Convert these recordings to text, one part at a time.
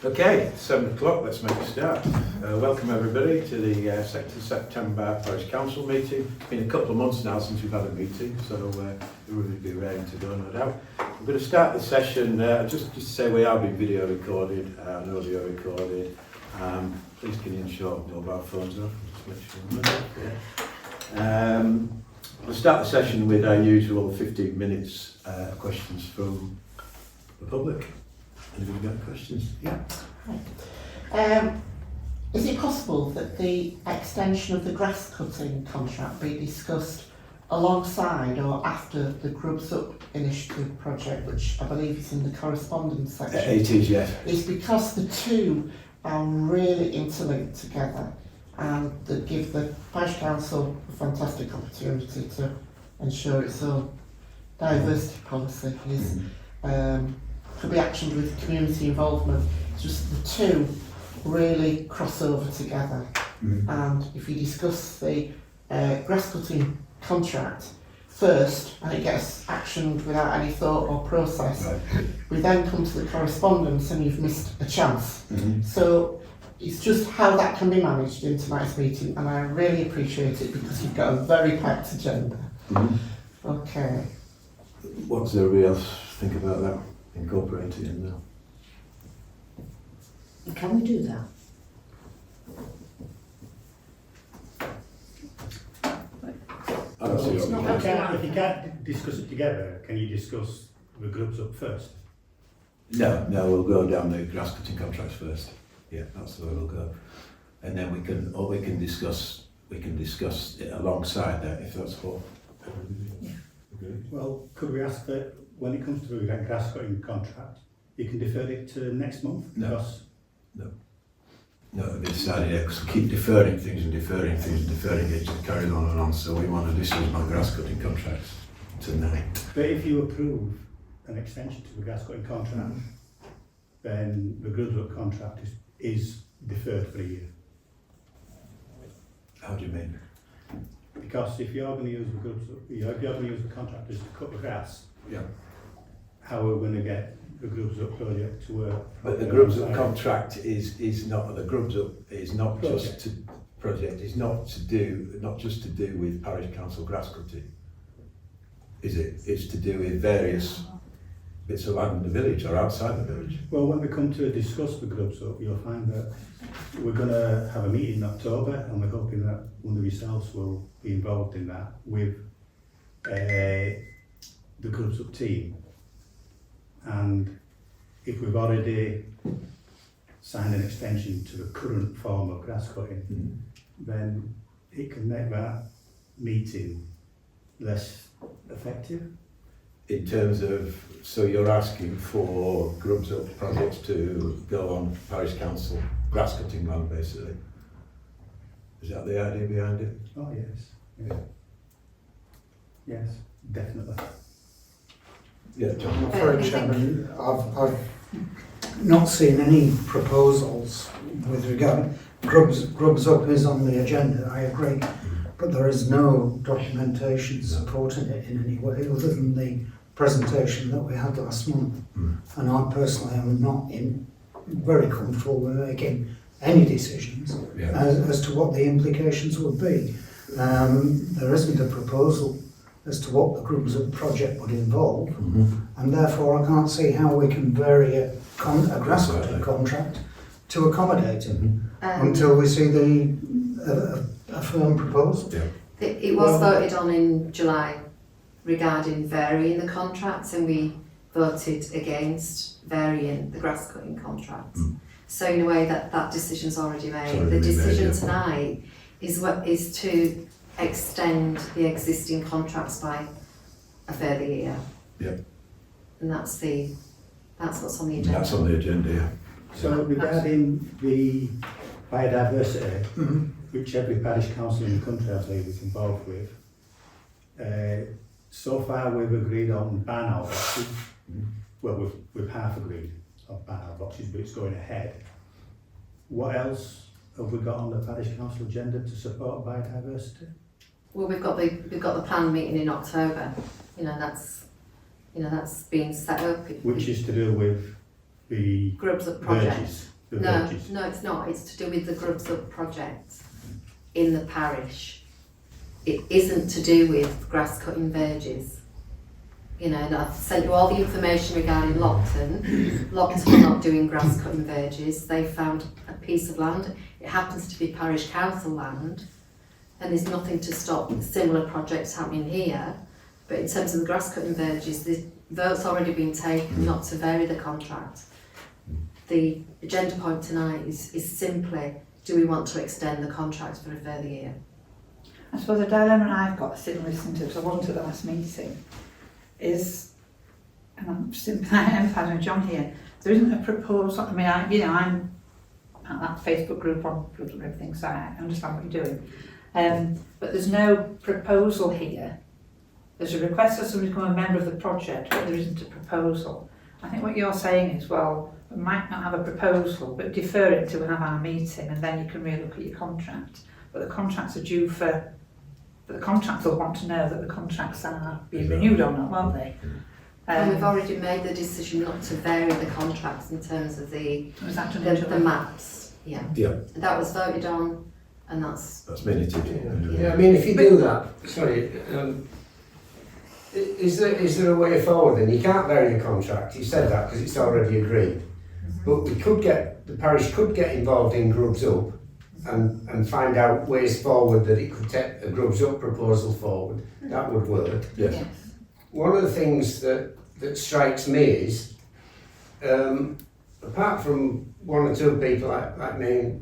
Okay, 7 o'clock, let's make a start. Welcome everybody to the 2nd September Parish Council meeting. It's been a couple of months now since we've had a meeting, so we'll be ready to go, no doubt. I'm going to start the session, just to say we are being video recorded, and audio recorded. Please can you ensure mobile phones off, just make sure. We'll start the session with our usual 15 minutes questions from the public. Anybody got questions? Yeah. Is it possible that the extension of the grass cutting contract be discussed alongside or after the Grubs Up initiative project, which I believe is in the correspondence section? It is, yes. It's because the two are really interlinked together and that give the Parish Council a fantastic opportunity to ensure its own diversity policy is could be actioned with community involvement. It's just the two really cross over together. And if you discuss the grass cutting contract first and it gets actioned without any thought or process, we then come to the correspondence and you've missed a chance. So it's just how that can be managed in tonight's meeting, and I really appreciate it because you've got a very packed agenda. Okay. What does everybody else think about that? Incorporate it in there. Can we do that? I don't see It's what we not can. If you can't discuss it together, can you discuss the Grubs Up first? No, we'll go down the grass cutting contracts first. Yeah, that's the way we'll go. And then we can discuss it alongside that if that's what. Well, could we ask that when it comes to the grass cutting contract, you can defer it to next month? No. Because No, it'll be decided, yeah, because we keep deferring things and deferring it, just carrying on and on. So we want to discuss my grass cutting contracts tonight. but if you approve an extension to the grass cutting contract, then the Grubs Up contract is deferred for a year. How do you mean? Because if you're going to use the Grubs Up, if you're going to use the contractors to cut the grass, Yeah. how are we going to get the Grubs Up project to work? But the Grubs Up contract is not, the Grubs Up is not just to project, is not just to do with Parish Council grass cutting, is it? It's to do with various bits of land in the village or outside the village. Well, when we come to discuss the Grubs Up, you'll find that we're going to have a meeting in October, and we're hoping that one of yourselves will be involved in that with the Grubs Up team. And if we've already signed an extension to the current form of grass cutting, then it can make that meeting less effective. In terms of, so you're asking for Grubs Up projects to go on Parish Council grass cutting land basically? Is that the idea behind it? Oh yes, yeah. Yes, definitely. Yeah, John. Sorry, Chairman, I've not seen any proposals with regard. Grubs Up is on the agenda, I agree, but there is no documentation supporting it in any way other than the presentation that we had last month. And I personally am not very comfortable with making any decisions as to what the implications would be. There isn't a proposal as to what the Grubs Up project would involve, and therefore I can't see how we can vary a grass cutting contract to accommodate it until we see a firm proposal. It was voted on in July regarding varying the contracts, and we voted against varying the grass cutting contract. So in a way that decision's already made. The decision tonight is to extend the existing contracts by a further year. Yep. And that's what's on the agenda. That's on the agenda, yeah. So regarding the biodiversity, which every parish council in the country I believe is involved with, so far we've agreed on ban owl boxes. Well, we've half agreed on ban owl boxes, but it's going ahead. What else have we got on the parish council agenda to support biodiversity? Well, we've got the planned meeting in October. That's been set up. Which is to do with the Grubs Up project. verges. The No, verges. no, it's not. It's to do with the Grubs Up project in the parish. It isn't to do with grass cutting verges. You know, and I've sent you all the information regarding Lockton. Lockton are not doing grass cutting verges. They found a piece of land. It happens to be parish council land, and there's nothing to stop similar projects happening here. But in terms of the grass cutting verges, the vote's already been taken not to vary the contract. The agenda point tonight is simply, do we want to extend the contract for a further year? I suppose the dilemma I've got sitting listening to, because I wasn't at the last meeting, is, and I'm emphatising with John here, there isn't a proposal. I mean, I'm at that Facebook group on groups and everything, so I understand what you're doing. But there's no proposal here. There's a request for somebody to become a member of the project, but there isn't a proposal. I think what you're saying is, well, we might not have a proposal, but defer it until we have our meeting, and then you can really look at your contract. But the contracts are due for, but the contracts will want to know that the contracts are being renewed or not, won't they? And we've already made the decision not to vary the contracts in terms of the maps. Yeah. Yeah. That was voted on, and that's minutes. Yeah, I mean, if you do that, sorry, is there a way forward then? You can't vary the contract, you said that because it's already agreed. But the parish could get involved in Grubs Up and find out ways forward that it could take a Grubs Up proposal forward. That would work. Yes. One of the things that strikes me is, apart from one or two people like me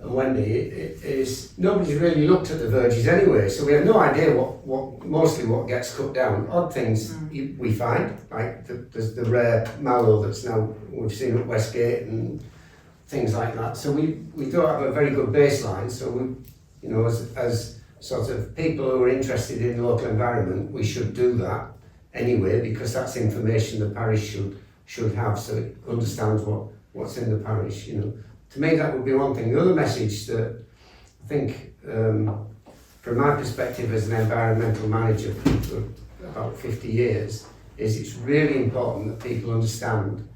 and Wendy, is nobody's really looked at the verges anyway, so we have no idea what gets cut down. Odd things we find, like there's the rare mallow that's now we've seen at Westgate and things like that. So we don't have a very good baseline. So we, you know, as sort of people who are interested in the local environment, we should do that anyway, because that's information the parish should have, so it understands what's in the parish. You know, to me that would be one thing. The other message that I think, from my perspective as an environmental manager for about 50 years, is it's really important that people understand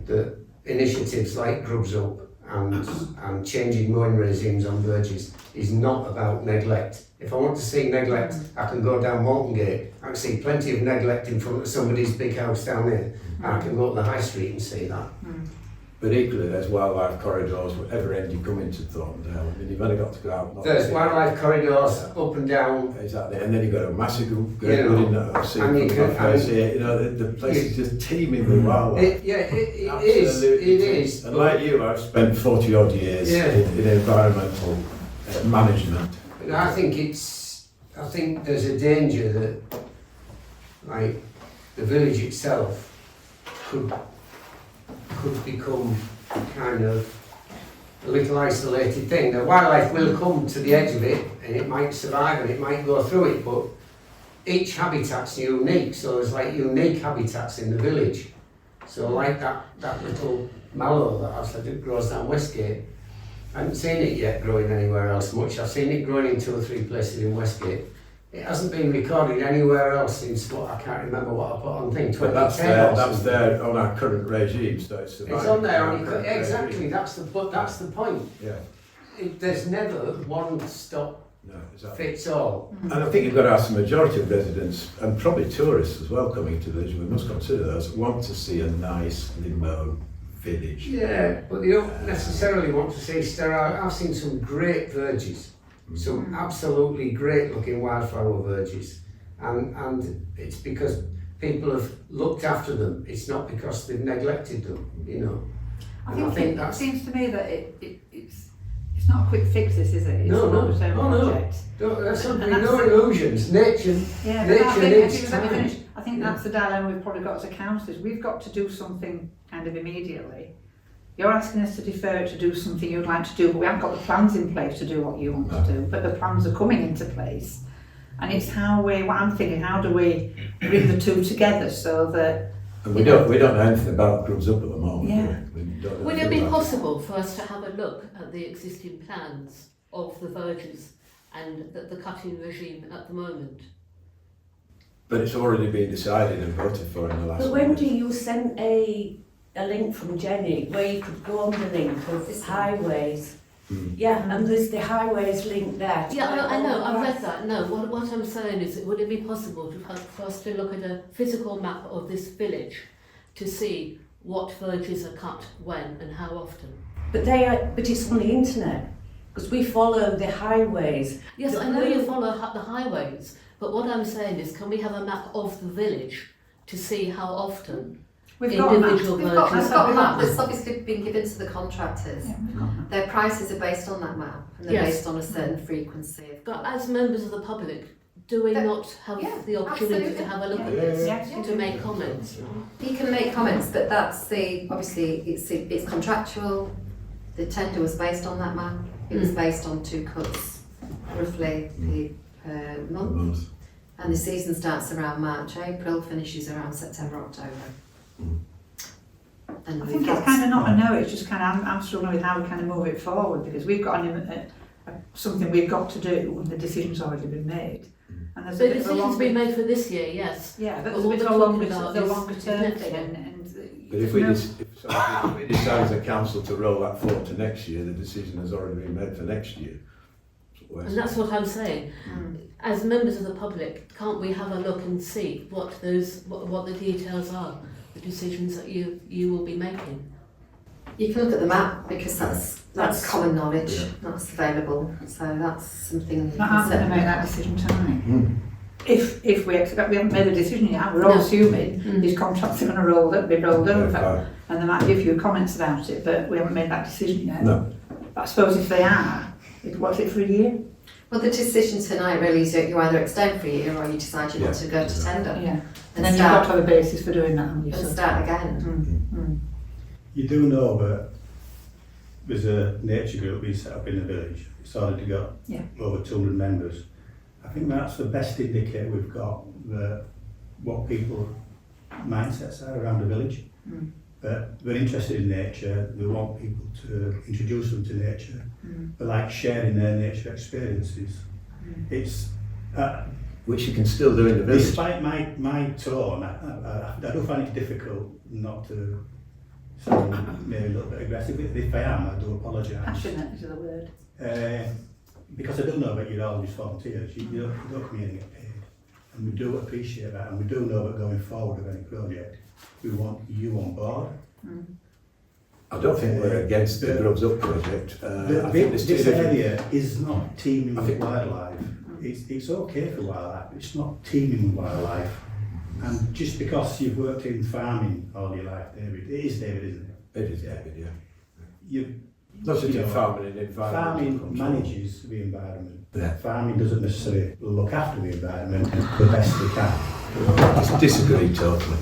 that initiatives like Grubs Up and changing mowing regimes on verges is not about neglect. If I want to see neglect, I can go down Walton Gate. I can see plenty of neglect in front of somebody's big house down there. And I can go up the high street and see that. But equally, there's wildlife corridors, whatever end you come into Thornton. I mean, you've only got to go out. There's wildlife corridors up and down. Exactly, and then you've got a massive You good know, in that I've seen and you from can- my face here. You know, the place is just teeming with wildlife. It is. Absolutely It teeming. is. And like you, I've spent 40 odd years Yeah. in environmental management. But I think there's a danger that, like, the village itself could become kind of a little isolated thing. The wildlife will come to the edge of it and it might survive and it might go through it, but each habitat's unique, so there's like unique habitats in the village. So like that little mallow that I said that grows down Westgate, I haven't seen it yet growing anywhere else much. I've seen it growing in 2 or 3 places in Westgate. It hasn't been recorded anywhere else since I can't remember what I put on thing, 2010 But that's there on our current regime, so it's surviving. It's on there, our current exactly, regime. that's the point. Yeah, There's never one stop no, exactly. fits all. And I think you've got to ask the majority of residents, and probably tourists as well coming to the village, we must consider those, want to see a nice limbo village. Yeah, but they don't necessarily want to see sterile. I've seen some great verges, some absolutely great looking wildflower verges, and it's because people have looked after them. It's not because they've neglected them, you know. I think it seems to me that it's not a quick fix, this, is it? It's No, a long-term project. There's And no illusions. Nature Yeah, Nature but I think, needs let me time. finish. I think that's the dilemma we've probably got as a council, is we've got to do something kind of immediately. You're asking us to defer it to do something you'd like to do, but we haven't got the plans in place to do what you want to do, but the plans are coming into place. And it's what I'm thinking, how do we bring the two together so that... And we don't know anything about Grubs Up at the moment. Yeah. We don't know Would it anything be about possible for us to have a look at the existing plans of the verges and the cutting regime at the moment? But it's already been decided and voted for in the last But meeting. Wendy, you sent a link from Jenny where you could go on the link of highways. Yeah, and there's the highways link there. Yeah, I know, I've read that. No, what I'm saying is, would it be possible for us to look at a physical map of this village to see what villages are cut when and how often? But it's on the internet, because we follow the highways. Yes, I know you follow the highways, but what I'm saying is, can we have a map of the village to see how often We've got a map. individual We've got villages a are map cut? that's obviously been given to the contractors. Yeah, we've got that. Their prices are based on that map and they're Yes. based on a certain frequency. But as members of the public, do we But- not have yeah, the opportunity absolutely. to have a look at Yeah. this, Yes. to make comments? You can make comments, but that's obviously it's contractual. The tender was based on that map. It was based on 2 cuts, roughly per month. And the season starts around March, April, finishes around September, October. And I we've think got it's kind of not a no, it's just kind of, I'm struggling with how we kind of move it forward, because we've got something we've got to do and the decision's already been made. And there's The a bit of a decision's longer, been made for this year, yes. yeah, but But there's a what bit we're of a longer, talking about the is longer term next thing, year. and But if we decide as a council to roll that forward to next year, the decision has already been made for next year. And that's what I'm saying. As members of the public, can't we have a look and see what the details are, the decisions that you will be making? You can look at the map because that's common knowledge. Yeah. That's available. So that's something you not can I'm going to make certainly. that decision tonight. If we accept, we haven't made a decision yet, we're all No. assuming these contracts are going to be rolled Yeah, over, fine. and they might give you comments about it, but we haven't made that decision yet. No. But I suppose if they are, what's it for a year? Well, the decision tonight really is that you either extend for a year or you decide you want to go to tender Yeah. And and then you've got start to have a basis for doing that, haven't you? and So- start again. You do know that there's a nature group being set up in the village. It's already got Yeah. over 200 members. I think that's the best indicator we've got that what people's mindsets are around the village. That they're interested in nature, they want people to introduce them to nature, they like sharing their nature experiences. It's Which you can still do in the village. despite my tone, I do find it difficult not to sound maybe a little bit aggressive. If I am, I do apologise. Passionate is the word. Because I do know that you're all just volunteers, you don't come here and get paid. And we do appreciate that, and we do know that going forward with any project, we want you on board. I don't think we're against the Grubs Up project. I think there's two This different. area is not teeming I with think- wildlife. It's okay for wildlife, but it's not teeming with wildlife. And just because you've worked in farming all your life, David, it is David, isn't it? It is David, yeah. You, Not just you in know, farming, in environmental farming control. manages the environment. Yeah. Farming doesn't necessarily look after the environment the best they can. I disagree totally.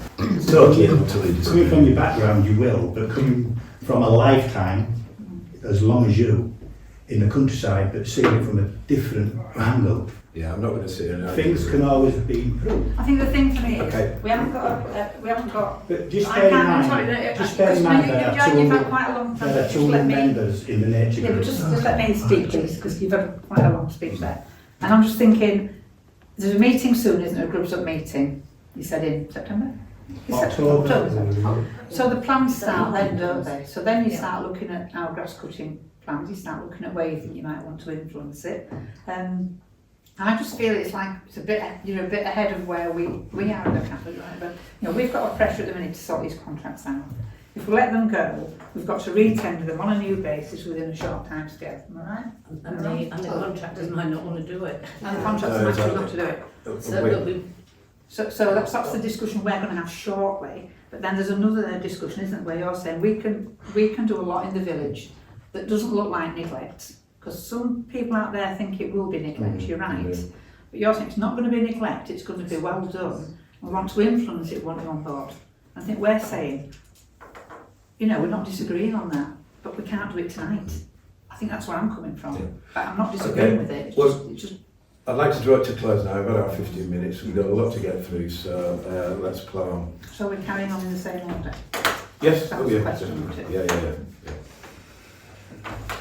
Totally and utterly Coming disagree. from your background, you will, but coming from a lifetime, as long as you, in the countryside, but seeing it from a different angle, Yeah, I'm not going to sit here and argue things with can you. always be improved. I think the thing for me is, Okay. we haven't got, But just I bear in can't, I'm mind, sorry, just bear in mind there are you've had 200 quite a long time, there are just let 200 me, members in the nature yeah, but group. just let me speak please, because you've had quite a long speech there. And I'm just thinking, there's a meeting soon, isn't there, a Grubs Up meeting, you said in September? Is it October. So the plans start then, don't they? So then you start looking at our grass cutting plans, you start looking at where you think you might want to influence it. I just feel it's like you're a bit ahead of where we are in the capital, right? But you know, we've got a pressure at the minute to sort these contracts out. If we let them go, we've got to re-tender them on a new basis within a short time scale. Am I right? And the contractors might not want to do it. And the contractors have actually got to do it. So that we, So that's the discussion we're going to have shortly. But then there's another discussion, isn't it, where you're saying we can do a lot in the village that doesn't look like neglect. Because some people out there think it will be neglect, you're right. But you're saying it's not going to be neglect, it's going to be well done. We want to influence it, want you on board. I think we're saying, you know, we're not disagreeing on that, but we can't do it tonight. I think that's where I'm coming from. Yeah. But I'm not disagreeing Okay. with it. Well, It's just I'd like to draw it to close now. We've got our 15 minutes. We've got a lot to get through, so let's plough on. so we're carrying on in the same order. Yes? That Oh, was the yeah. question, wasn't it? Yeah.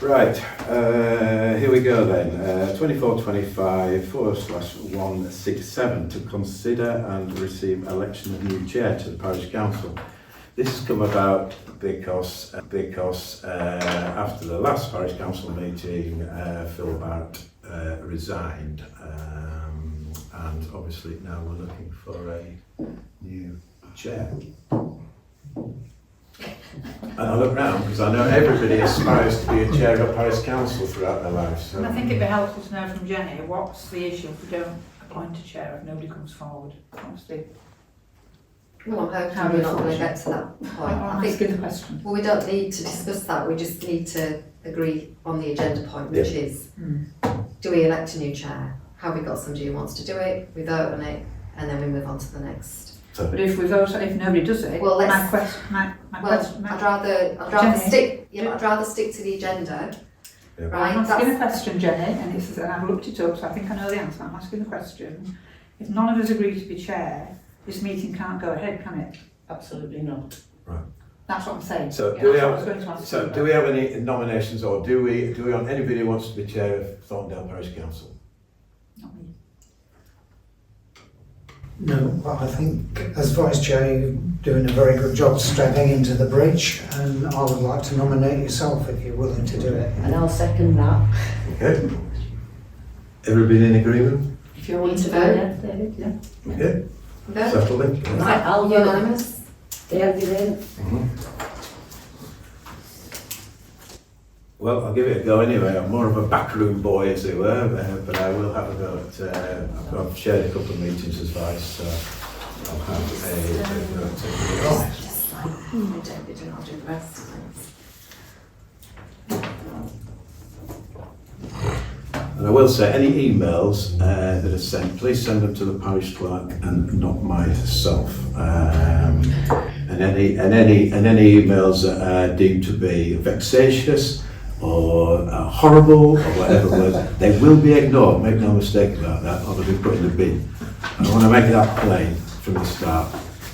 Right, here we go then. 2425/167 to consider and receive election of new chair to the parish council. This has come about because after the last parish council meeting, Phil Barrett resigned, and obviously now we're looking for a new chair. And I look round because I know everybody aspires to be a chair of parish council throughout their lives. So. And I think it'd be helpful to know from Jenny, what's the issue if we don't appoint a chair, if nobody comes forward? What's the... Well, I'm hoping we're not going to get to that point. I'm I think, asking the question. well, we don't need to discuss that, we just need to agree on the agenda point, which is, do we elect a new chair? Have we got somebody who wants to do it? We vote on it, and then we move on to the next. But if we vote, if nobody does it, Well, let's- my question, I'd rather Jenny? I'd rather stick to the agenda. Yeah. Right, I'm asking a that's, question, Jenny, and it's, I've looked it up, so I think I know the answer. I'm asking the question. If none of us agree to be chair, this meeting can't go ahead, can it? Absolutely not. That's what I'm saying. So Yeah, do we that's what I have? was going to ask So you do about. we have any nominations, or do we want anybody who wants to be chair of Thornton Parish Council? Not me. No, but I think as vice chair you're doing a very good job stepping into the breach, and I would like to nominate yourself if you're willing to do it. And I'll second that. Okay. Everybody in agreement? If you're willing to Yeah, vote. David, yeah. Okay. vote, Settled in? Right, I'll vote. unanimous. David in. Well, I'll give it a go anyway. I'm more of a backroom boy, as it were, but I will have a go at. I've chaired a couple of meetings as vice, so I'll have a go at taking it on. Just like, David, and I'll do the rest. And I will say, any emails that are sent, please send them to the parish clerk and not myself. And any emails that are deemed to be vexatious or horrible or whatever word, they will be ignored. Make no mistake about that, or they'll be put in the bin. I want to make that plain from the start,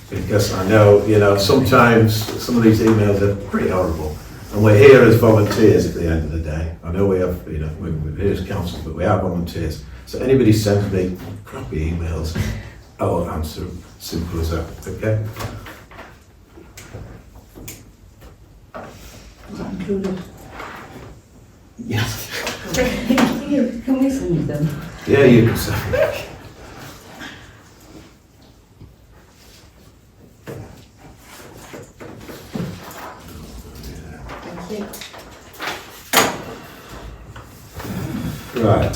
because I know, sometimes some of these emails are pretty horrible. And we're here as volunteers at the end of the day. I know we have, we're here as council, but we are volunteers. So anybody sends me crappy emails, I will answer them. Simple as that, okay? Is that included? Yes. Can we send them? Yeah, you can say. Thank you. Right.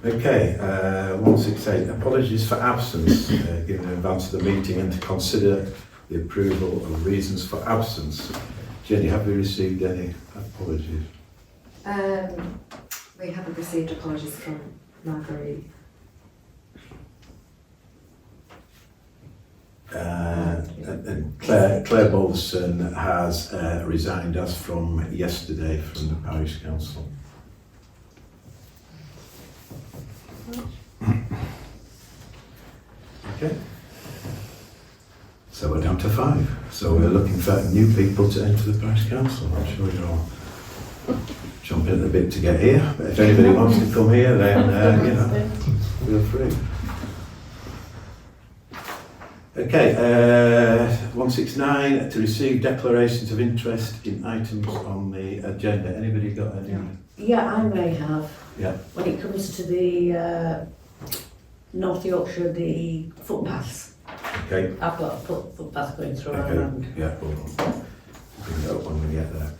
Okay, 168, apologies for absence, given in advance of the meeting, and to consider the approval of reasons for absence. Jenny, have we received any apologies? We haven't received apologies from Marguerite. And Claire Balderson has resigned as from yesterday from the parish council. Okay. So we're down to 5. So we're looking for new people to enter the parish council. I'm sure you're all jumping at the bit to get here. But if anybody wants to come here, then feel free. Okay, 169, to receive declarations of interest in items on the agenda. Anybody got any? Yeah, I may have. Yeah. When it comes to the North Yorkshire, the footpaths. Okay. I've got a footpath going through our Okay. land. Yeah, we'll bring it up when we get there.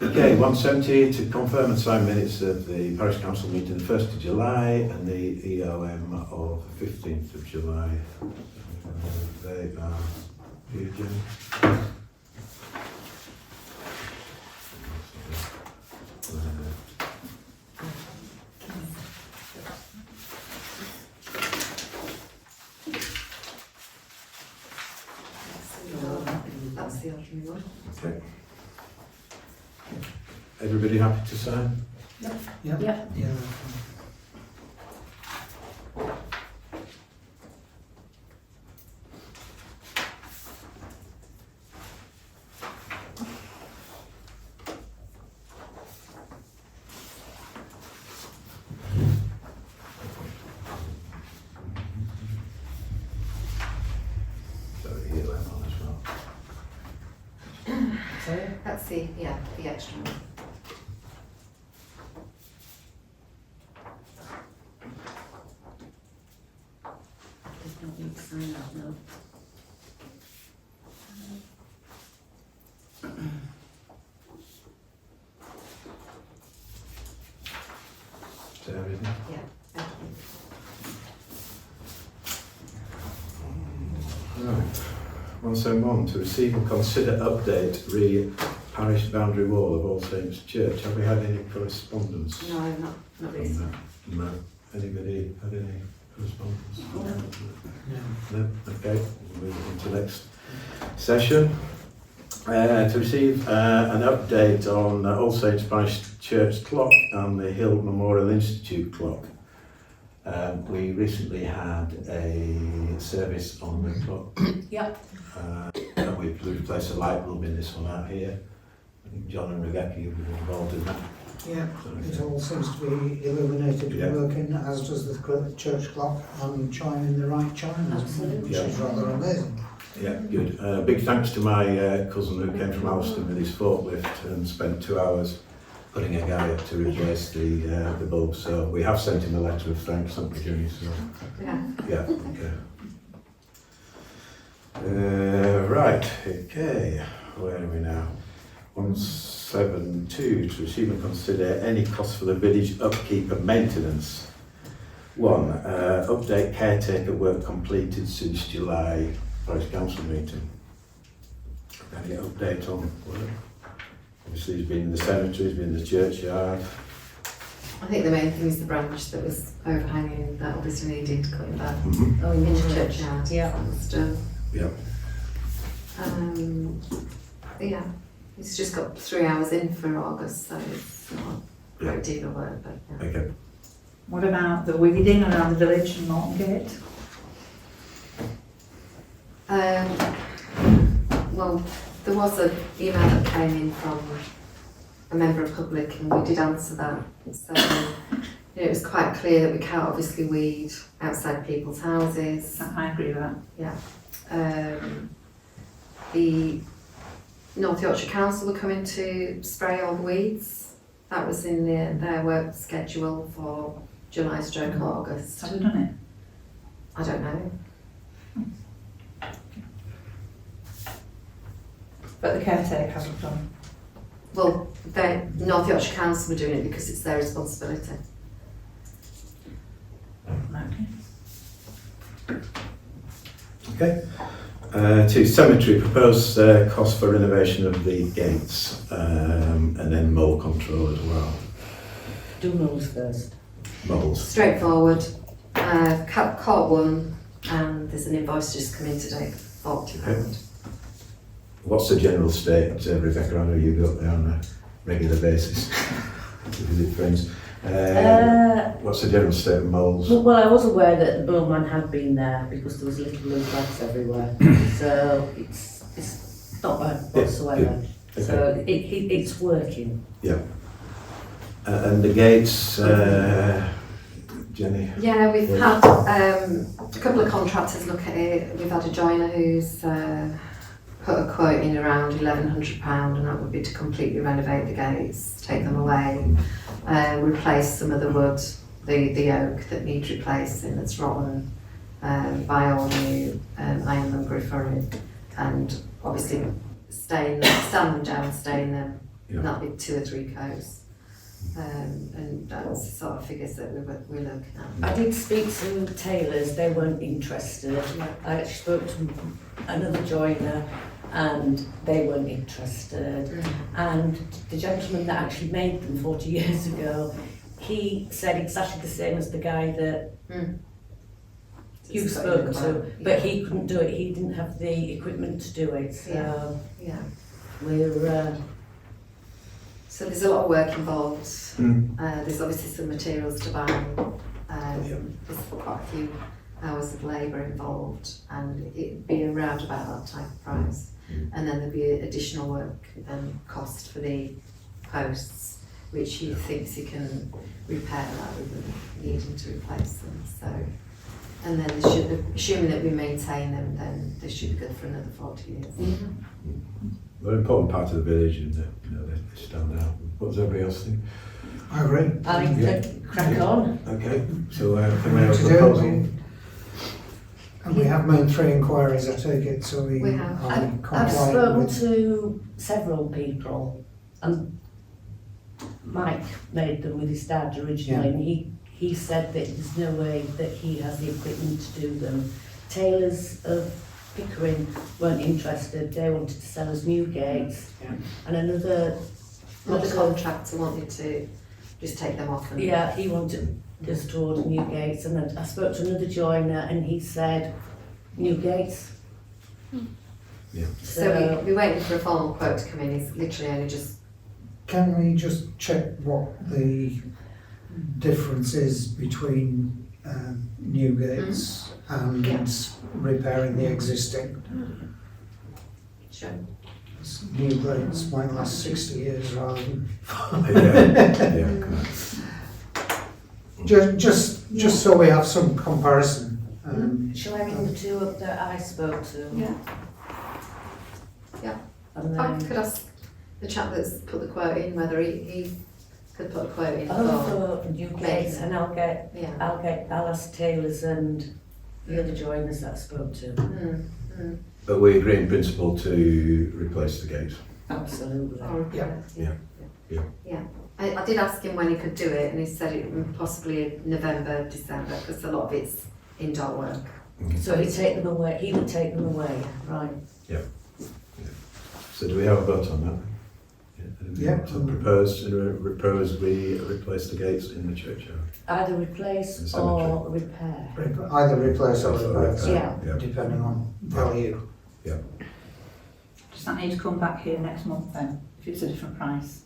Okay, 170, to confirm and sign minutes of the parish council meeting the 1st of July and the EOM of the 15th of July. They are here, Jim. That's the ordinary one. Okay. Everybody happy to sign? Yeah. Yeah. Sorry? That's the extra one. There's no need to sign that, no. Is that everything? Yeah, thank you. Right. 171, to receive and consider update parish boundary wall of All Saints Church. Have we had any correspondence? No, not from recently. that? No. Anybody had any correspondence? No. Okay, we'll move on to the next session. To receive an update on All Saints Parish Church clock and the Hill Memorial Institute clock. We recently had a service on the clock. Yep. And we've replaced a light bulb in this one out here. I think John and Rebecca, you were involved in that. Yeah, it all seems to be illuminated Yeah. and working, as does the church clock, and chiming the right chimes, Absolutely. which is rather amazing. Yeah, good. Big thanks to my cousin who came from Alston with his forklift and spent 2 hours putting a guy up to replace the bulb. So we have sent him a letter of thanks, haven't we, Jenny? So, Yeah. yeah, okay. Right, okay. Where are we now? 172, to receive and consider any cost for the village upkeep and maintenance. 1, update caretaker work completed since July Parish Council meeting. Any update on work? Obviously he's been in the cemetery, he's been in the churchyard. I think the main thing is the branch that was overhanging that obviously needed cutting back Mm-hmm. Oh, in in the the church. churchyard. Yeah. And stuff. Yep. Yeah, it's just got 3 hours in for August, so it's not a great deal of work, but yeah. Okay. What about the weeding around the village and Norton Gate? Well, there was an email that came in from a member of public and we did answer that. So, it was quite clear that we can't obviously weed outside people's houses. I agree with that. The North Yorkshire Council were coming to spray all the weeds. That was in their work schedule for July/August. Have we done it? I don't know. But the caretaker hasn't done. Well, the North Yorkshire Council were doing it because it's their responsibility. Okay. Okay. 2, cemetery, proposed cost for renovation of the gates and then mole control as well. Do moles first. Moles. Straightforward. Caught one, and there's an invoice just come in today for £40. What's the general state, Rebecca? I know you go up there on a regular basis to visit friends. What's the general state of moles? Well, I was aware that the moleman had been there because there was little blue flags everywhere. So it's not bad whatsoever. Okay. So it's working. Yeah. And the gates, Jenny? Yeah, we've had a couple of contractors look at it. We've had a joiner who's put a quote in around £1,100, and that would be to completely renovate the gates, take them away, replace some of the wood, the oak that needs replacing, that's rotten, buy all new iron lumber for it, and obviously stand them down, stain them, Yeah. and that'd be 2 or 3 coats. And that's the sort of figures that we're looking at. I did speak to tailors, they weren't interested. I actually spoke to another joiner and they weren't interested. And the gentleman that actually made them 40 years ago, he said exactly the same as the guy that you spoke to, but he couldn't do it, he didn't have the equipment to do it. So Yeah. we're So there's a lot of work involved. Mm. There's obviously some materials to buy. There's quite a few hours of labour involved, and it'd be around about that type of price. And then there'd be additional work and cost for the posts, which he thinks he can repair rather than needing to replace them. So, and then they should, assuming that we maintain them, then they should be good for another 40 years. they're an important part of the village, and they stand out. What does everybody else think? I agree. I think to crack on. Okay, so can we have a To do it, proposal? And we have made 3 inquiries, I take it, so we We have. are I've compliant spoken with. to several people, and Mike made them with his dad originally, and he said that there's no way that he has the equipment to do them. Taylors of Pickering weren't interested, they wanted to sell us new gates, Yeah. and another contractor wanted to just take them off and... yeah, he wanted us to order new gates, and then I spoke to another joiner and he said, new gates. Yeah. So we're waiting for a formal quote to come in. It's literally only just... Can we just check what the difference is between new gates and Yeah. repairing the existing? Sure. New gates might last 60 years rather than... Yeah, Just so we have some comparison. Shall I ring the two up that I spoke to? Yeah. Yeah. And I then, could ask the chap that's put the quote in whether he could put a quote in I'll for new gates, and yeah. I'll ask Taylors and the other joiners that I spoke to. But we agree in principle to replace the gates. Absolutely. Yeah. I did ask him when he could do it, and he said it would possibly November, December, because a lot of it's indoor work. So he'd take them away, he would take them away, right? So do we have a vote on that? Yeah. So propose we replace the gates in the churchyard. Either replace In the cemetery. or repair. Either replace or repair, Yeah. depending on value. Does that need to come back here next month then, if it's a different price?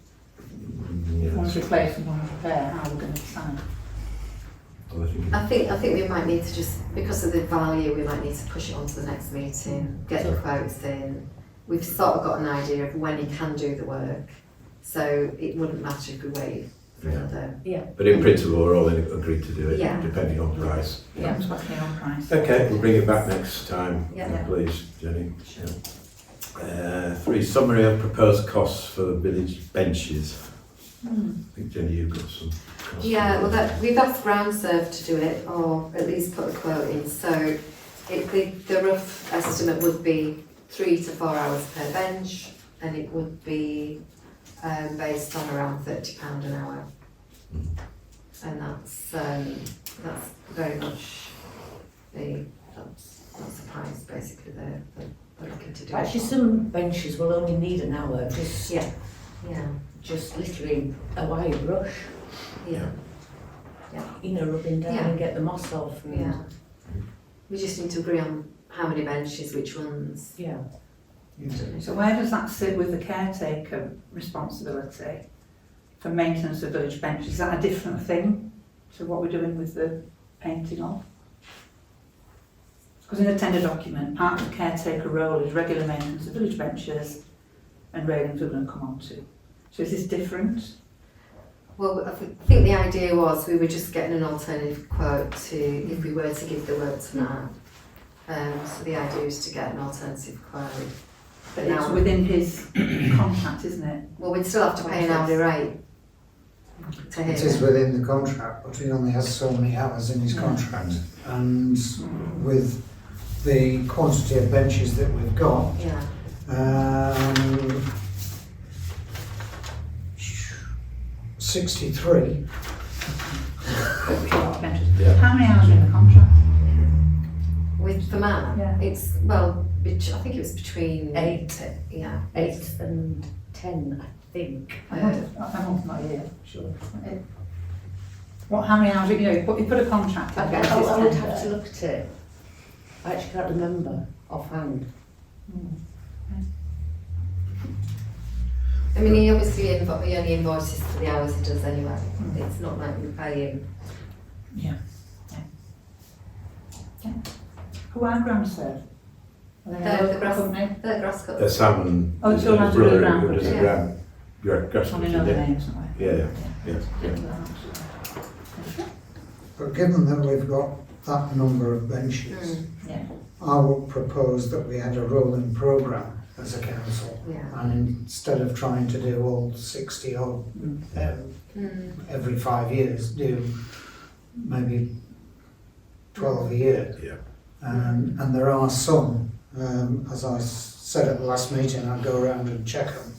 Yes. One's replace and one's repair, how are we going to decide? Well, I think I think we might need to just, because of the value, we might need to push it on to the next meeting, get the quotes in. We've sort of got an idea of when he can do the work, so it wouldn't matter if we wait for another. But in principle, we're all agreed to do it, Yeah. depending on price. Yeah, it's what's on price. Okay, we'll bring it back next time, Yeah. please, Jenny. Sure. 3, summary of proposed costs for the village benches. I think, Jenny, you've got some costs. Yeah, well, we've asked GroundServe to do it, or at least put a quote in. So the rough estimate would be 3 to 4 hours per bench, and it would be based on around £30 an hour. And that's very much that's the price basically they're looking to do. Actually, some benches will only need an hour, just literally a wire brush, Yeah. rubbing down Yeah. and get the moss off. And, Yeah. We just need to agree on how many benches, which ones. Yeah. So where does that sit with the caretaker responsibility for maintenance of village benches? Is that a different thing to what we're doing with the painting of? Because in the tender document, part of the caretaker role is regular maintenance of village benches and railings we're going to come on to. So is this different? Well, I think the idea was we were just getting an alternative quote to if we were to give the work to Matt. So the idea is to get an alternative quote. But it's within his contract, isn't it? Well, we'd still have to pay an hourly rate to him. It is within the contract, but he only has so many hours in his contract. And with the quantity of benches that we've got, Yeah. 63. Yeah. How many hours are in the contract? With the Matt, Yeah. it's, well, I think it was between 8. Yeah. 8 and 10, I think. I'm not here, sure. What, how many hours, you put a contract in. I would have to look at it. I actually can't remember offhand. I mean, he obviously he only invoices for the hours he does anyway. It's not like we pay him. Yeah. Who are GroundServe? The grass- company? The grass cut. Simon, Oh, his so that's brother really who does a round, grass Only cutting, know the yeah. name somewhere. Yeah. But given that we've got that number of benches, Yeah. I would propose that we had a rolling programme as a council. Yeah. And instead of trying to do all 60 odd every 5 years, do maybe 12 a year. Yeah. And there are some, as I said at the last meeting, I'd go around and check them.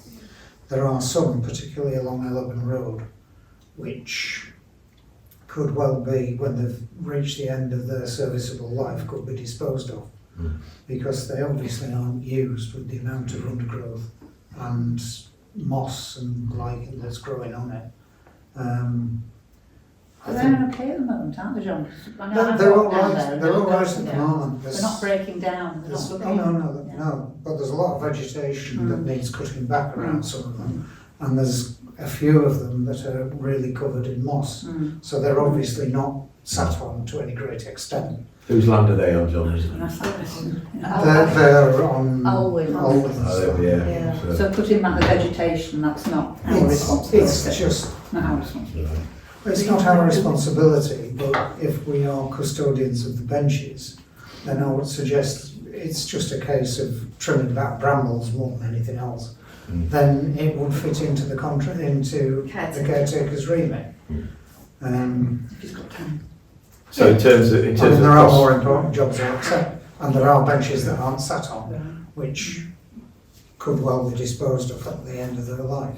There are some, particularly along Eleven Road, which could well be, when they've reached the end of their serviceable life, could be disposed of. Because they obviously aren't used with the amount of undergrowth and moss and lichen that's growing on it. But they're okay at the moment, aren't they, John? I know I've they're all walked down right. there, They're all they're right at the moment. They're not breaking down. They're There's, not oh looking. no. But there's a lot of vegetation that needs cutting back around some of them, and there's a few of them that are really covered in moss. So they're obviously not sat on to any great extent. Whose land are they on, John? That's like this. They're on Always. Yeah. So putting back the vegetation, that's not our responsibility. It's just, not our responsibility. it's not our responsibility, but if we are custodians of the benches, then I would suggest it's just a case of trimming back brambles more than anything else. Then it would fit into the contract, into the caretaker's remit. If he's got time. So in terms of there are cost, more important jobs outside, and there are benches that aren't sat on, which could well be disposed of at the end of their life.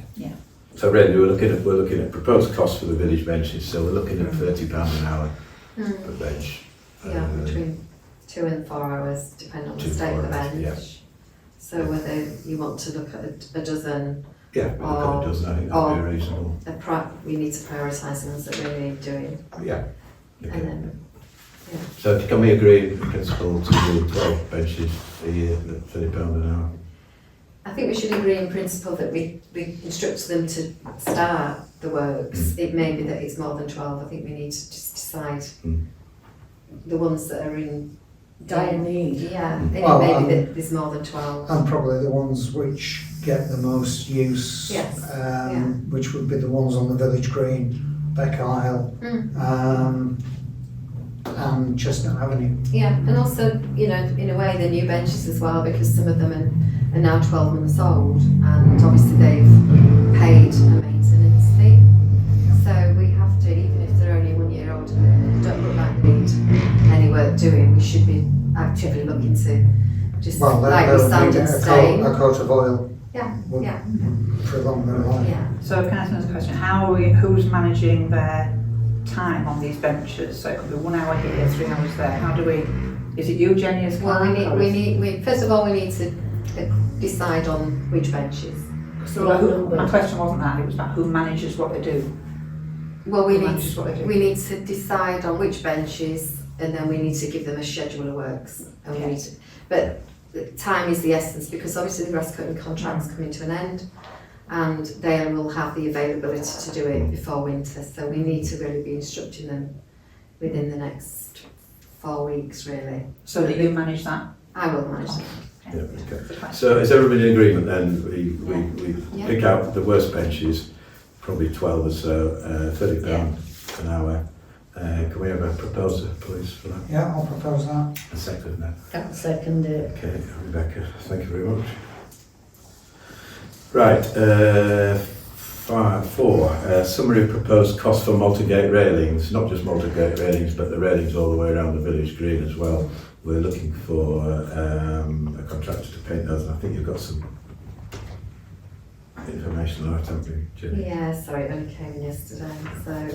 so really we're looking at proposed costs for the village benches. So we're looking at £30 an hour per bench. Yeah, between 2 and 4 hours, depending on the 2 to state of the 4 hours, bench. yeah. So whether you want to look at a dozen, Yeah, we've got a dozen. I think that'd be reasonable. we need to prioritise the ones that really need doing. Yeah. And Okay. then, So can we agree in principle to do 12 benches a year at £30 an hour? I think we should agree in principle that we instruct them to start the works. It may be that it's more than 12. I think we need to just decide the ones that are in Dire need. Yeah, and Well, it may be that there's more than 12. And probably the ones which get the most use, Yes, which would be the ones on the village green, Beck Isle, and Chestnut Avenue. Yeah, and also, you know, in a way, they're new benches as well, because some of them are now 12 months old, and obviously they've paid a maintenance fee. So we have to, even if they're only 1 year old, don't look like they need any work doing. We should be actively looking to just like we sand and stain. A coat of oil Yeah, would yeah, prolong their life. yeah. So can I ask another question? Who's managing their time on these benches? So it could be 1 hour here, 3 hours there. How do we, is it you, Jenny, as Well, clerk, first of all, we need to decide on which benches. My question wasn't that, it was about who manages what they do. Well, we Who manages what they do. need to decide on which benches, and then we need to give them a schedule of works. And we need to, but time is the essence, because obviously the grass cutting contract's coming to an end, and they will have the availability to do it before winter. So we need to really be instructing them within the next 4 weeks, really. So that you manage that? I will manage that. Yeah, okay. So is everybody in agreement then? We Yeah. pick out the worst benches, probably 12 or so, £30 an hour. Can we have a proposer, please, for that? Yeah, I'll propose that. A second, that. I'll second it. Okay, Rebecca, thank you very much. Right, 4, summary of proposed cost for multi-gate railings, not just multi-gate railings, but the railings all the way around the village green as well. We're looking for a contractor to paint those, and I think you've got some information on it, haven't you, Jenny? Yeah, sorry, it only came in yesterday. So,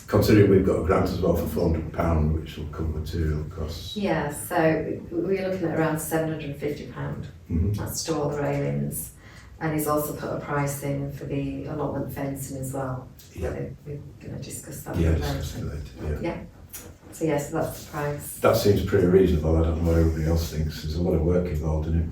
Considering we've got a grant as well for £400, which will cover material costs. yeah, so we're looking at around £750. That's to all the railings, and he's also put a price in for the allotment fencing as well. Yeah. So we're going to discuss that. Yeah, later. discuss it later, yeah. So yes, that's the price. That seems pretty reasonable. I don't know what everybody else thinks. There's a lot of work involved in it.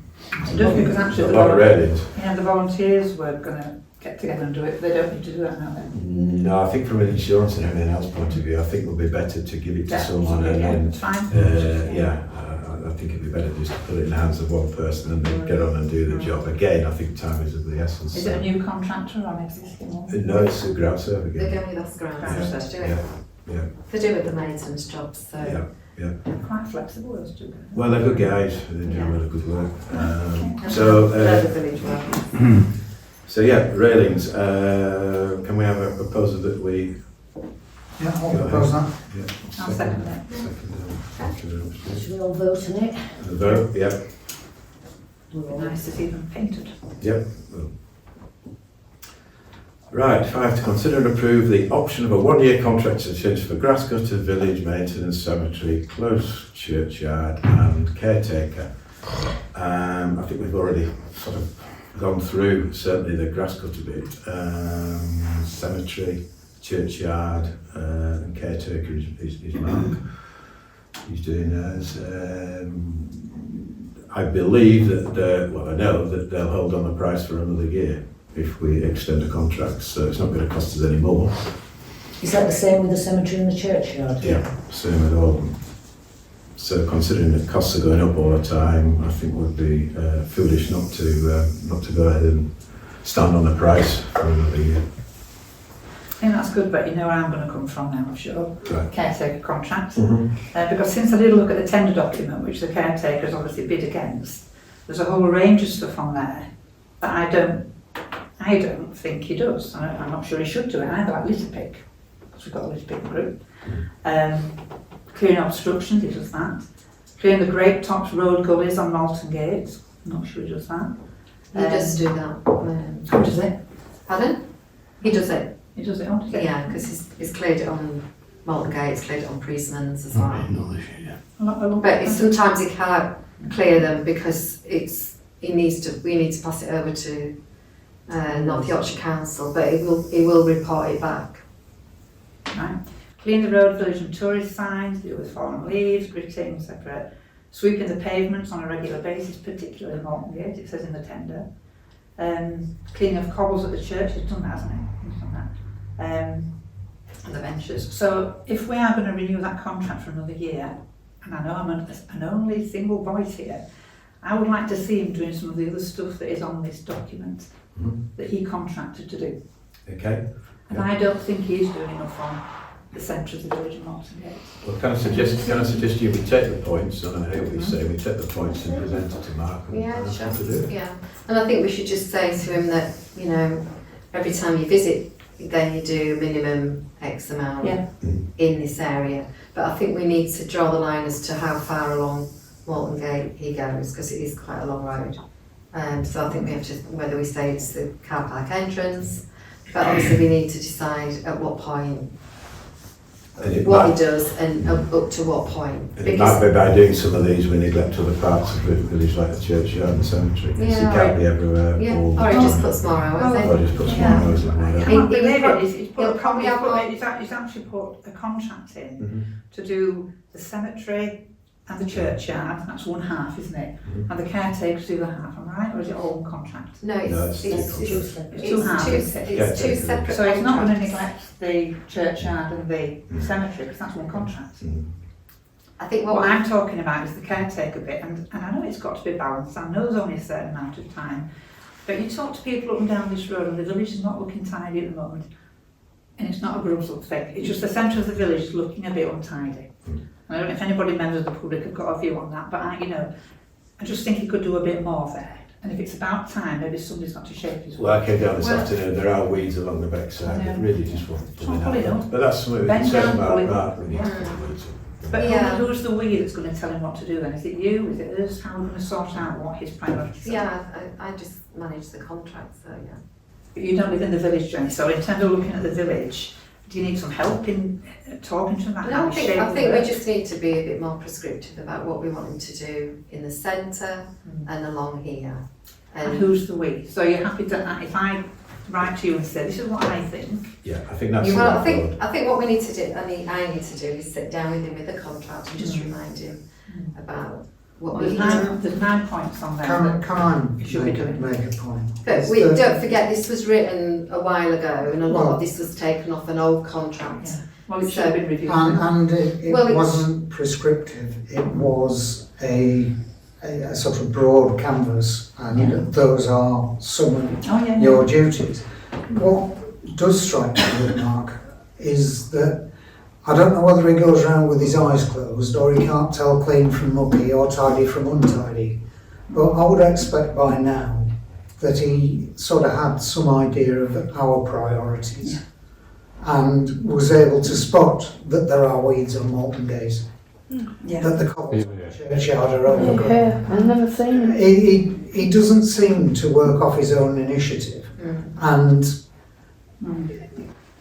It does, because actually There's a lot of railings. the volunteers were going to get together and do it, but they don't need to do that now then. No, I think from an insurance and everything else point of view, I think it would be better to give it to someone and then, it's fine. I think it'd be better just to put it in the hands of one person and then get on and do the job. Again, I think time is of the essence. Is it a new contractor or an existing one? No, it's a ground serve They're again. going with us grants Yeah. to do it. Yeah, They do with the maintenance jobs, so yeah, Yeah. They're quite flexible, those two guys. Well, they're good guys. They do really good work. They're the village workers. So yeah, railings. Can we have a proposal that we? Yeah, I'll Go ahead. propose that. Yeah. I'll second it. Second. Should we all vote on it? The vote. Yep. Nice to see them painted. Yep. Right, 5, to consider and approve the option of a 1-year contract to change for grass cutter, village maintenance, cemetery, close churchyard and caretaker. I think we've already sort of gone through certainly the grass cutter bit, cemetery, churchyard and caretaker is Mark. He's doing theirs. I believe that, I know that they'll hold on the price for another year if we extend the contract, so it's not going to cost us any more. Is that the same with the cemetery and the churchyard? Yeah, same with all of them. So considering that costs are going up all the time, I think would be foolish not to go ahead and stand on the price for another year. I think that's good, but you know where I'm going to come from now, I'm sure. Right. Caretaker contract. Mm-hmm. Because since I did look at the tender document, which the caretaker's obviously bid against, there's a whole range of stuff on there that I don't think he does. I'm not sure he should do it either, like litter pick, because we've got a litter pick group. Clearing obstructions, he does that. Clearing the grape tops, road gullies on Malton Gates, I'm not sure he does that. He does do that. How does it? Pardon? He does it. He does it, how does it? Yeah, because he's cleared it on Malton Gate, he's cleared it on Priestman's as well. But sometimes he can't clear them because we need to pass it over to North Yorkshire Council, but he will report it back. Right. Clean the road, village and tourist signs, deal with fallen leaves, gritting, separate. Sweeping the pavements on a regular basis, particularly Malton Gate, it says in the tender. Cleaning of cobbles at the church, he's done that, hasn't he? He's done that. And the benches. So if we are going to renew that contract for another year, and I know I'm an only single voice here, I would like to see him doing some of the other stuff that is on this document that he contracted to do. Okay. And I don't think he's doing enough on the centre of the village of Malton Gate. Well, can I suggest you we take the points, and I hear what you say, we take the points and present it to Mark and ask him to do it. Yeah, and I think we should just say to him that, you know, every time you visit, then you do minimum X amount in this area. But I think we need to draw the line as to how far along Malton Gate he goes, because it is quite a long road. So I think we have to, whether we say it's the car park entrance, but obviously we need to decide at what point what he does and up to what point. And it might be by doing some of these we neglect other parts of the village like the churchyard and the cemetery. Yeah, it can't be everywhere. Yeah, all the or he time. just puts more hours in. Or just puts more hours in whatever. I can't believe prob- it. he'll probably have more. He's actually put a contract in to do the cemetery and the churchyard. That's one half, isn't it? And the caretakers do the half, am I right? Or is it all one contract? No, it's two halves. It's two separate So he's not going to contracts. neglect the churchyard and the cemetery because that's one contract. I think What I'm talking about is the caretaker bit, and I know it's got to be balanced. I know there's only a certain amount of time, but you talk to people up and down this road, and the village is not looking tidy at the moment, and it's not a gross up thing. It's just the centre of the village is looking a bit untidy. I don't know if anybody members of the public have got a view on that, but I just think he could do a bit more there. And if it's about time, maybe somebody's got to shape his Well, I came down this afternoon, there are weeds along the backside that really just want pulling out. But that's something we can say about that. We need to put the weeds in. But who's the we that's going to tell him what to do then? Is it you? Is it us? How are we going to sort out what his priorities are? Yeah, I just manage the contract, so yeah. But you don't live in the village, Jenny, so in terms of looking at the village, do you need some help in talking to them about how No, to shape I think the we just need to be a bit more prescriptive about what we want him to do in the centre and along here. And who's the we? So you're happy that if I write to you and say, this is what I think. Yeah, I think that's Well, I think what we need to do, I need to do is sit down with him with the contract and just remind him about what we need to. There's 9 points on there. Can I Should we do it? make a point? But we don't forget this was written a while ago and a lot of this was taken off an old contract. Yeah. Well, it should have been reviewed. And it Well, wasn't prescriptive, it was a sort of broad canvas, and those are some of your duties. What does strike me with Mark is that I don't know whether he goes around with his eyes closed or he can't tell clean from mucky or tidy from untidy. But I would expect by now that he sort of had some idea of our priorities and was able to spot that there are weeds on Malton Days, Yeah. that the cobbles on the churchyard are overgrown. Yeah, I've never seen it. He doesn't seem to work off his own initiative, and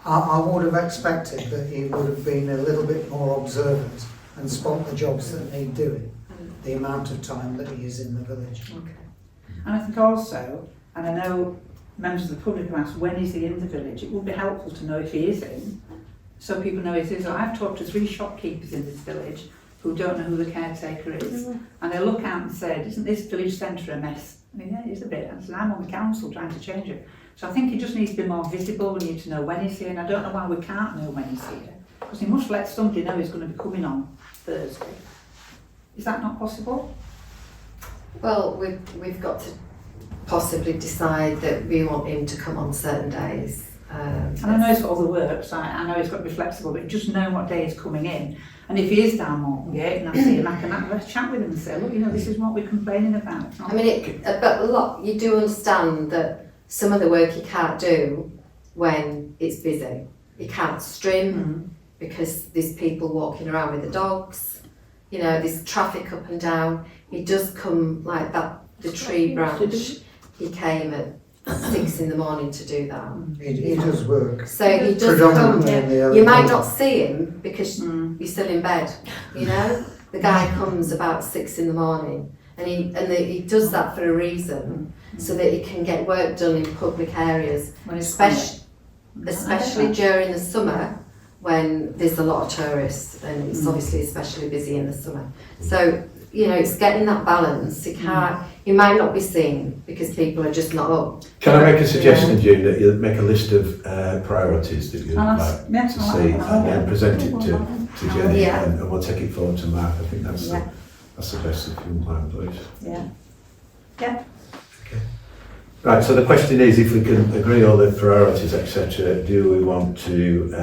I would have expected that he would have been a little bit more observant and spot the jobs that need doing, the amount of time that he is in the village. Okay. And I think also, and I know members of the public have asked, when is he in the village? It would be helpful to know if he is in, so people know he is. I've talked to 3 shopkeepers in this village who don't know who the caretaker is, and they look out and say, isn't this village centre a mess? I mean, yeah, it is a bit. I said, I'm on the council trying to change it. So I think he just needs to be more visible. We need to know when he's here, and I don't know why we can't know when he's here, because he must let somebody know he's going to be coming on Thursday. Is that not possible? Well, we've got to possibly decide that we want him to come on certain days. And I know he's got all the work, so I know he's got to be flexible, but just know what day he's coming in. And if he is down Malton Gate and I see him, I can have a chat with him and say, look, you know, this is what we're complaining about. I mean, but a lot, you do understand that some of the work you can't do when it's busy. You can't strim because there's people walking around with the dogs, you know, there's traffic up and down. He does come like that, the tree branch, he came at 6 in the morning to do that. He does work. So he does come, predominantly in the early you might morning. not see him because you're still in bed, you know? The guy comes about 6 in the morning and he does that for a reason, so that he can get work done in public areas, especially during the summer when there's a lot of tourists and it's obviously especially busy in the summer. So, you know, it's getting that balance. You might not be seen because people are just not up. Can I make a suggestion, June, that you make a list of priorities that you'd I'll like to see and then present it to Jenny Yeah. and we'll take it forward to Mark. I think that's the best, if you mind, please. Yeah. Yeah. Right, so the question is, if we can agree all the priorities, etc., do we want to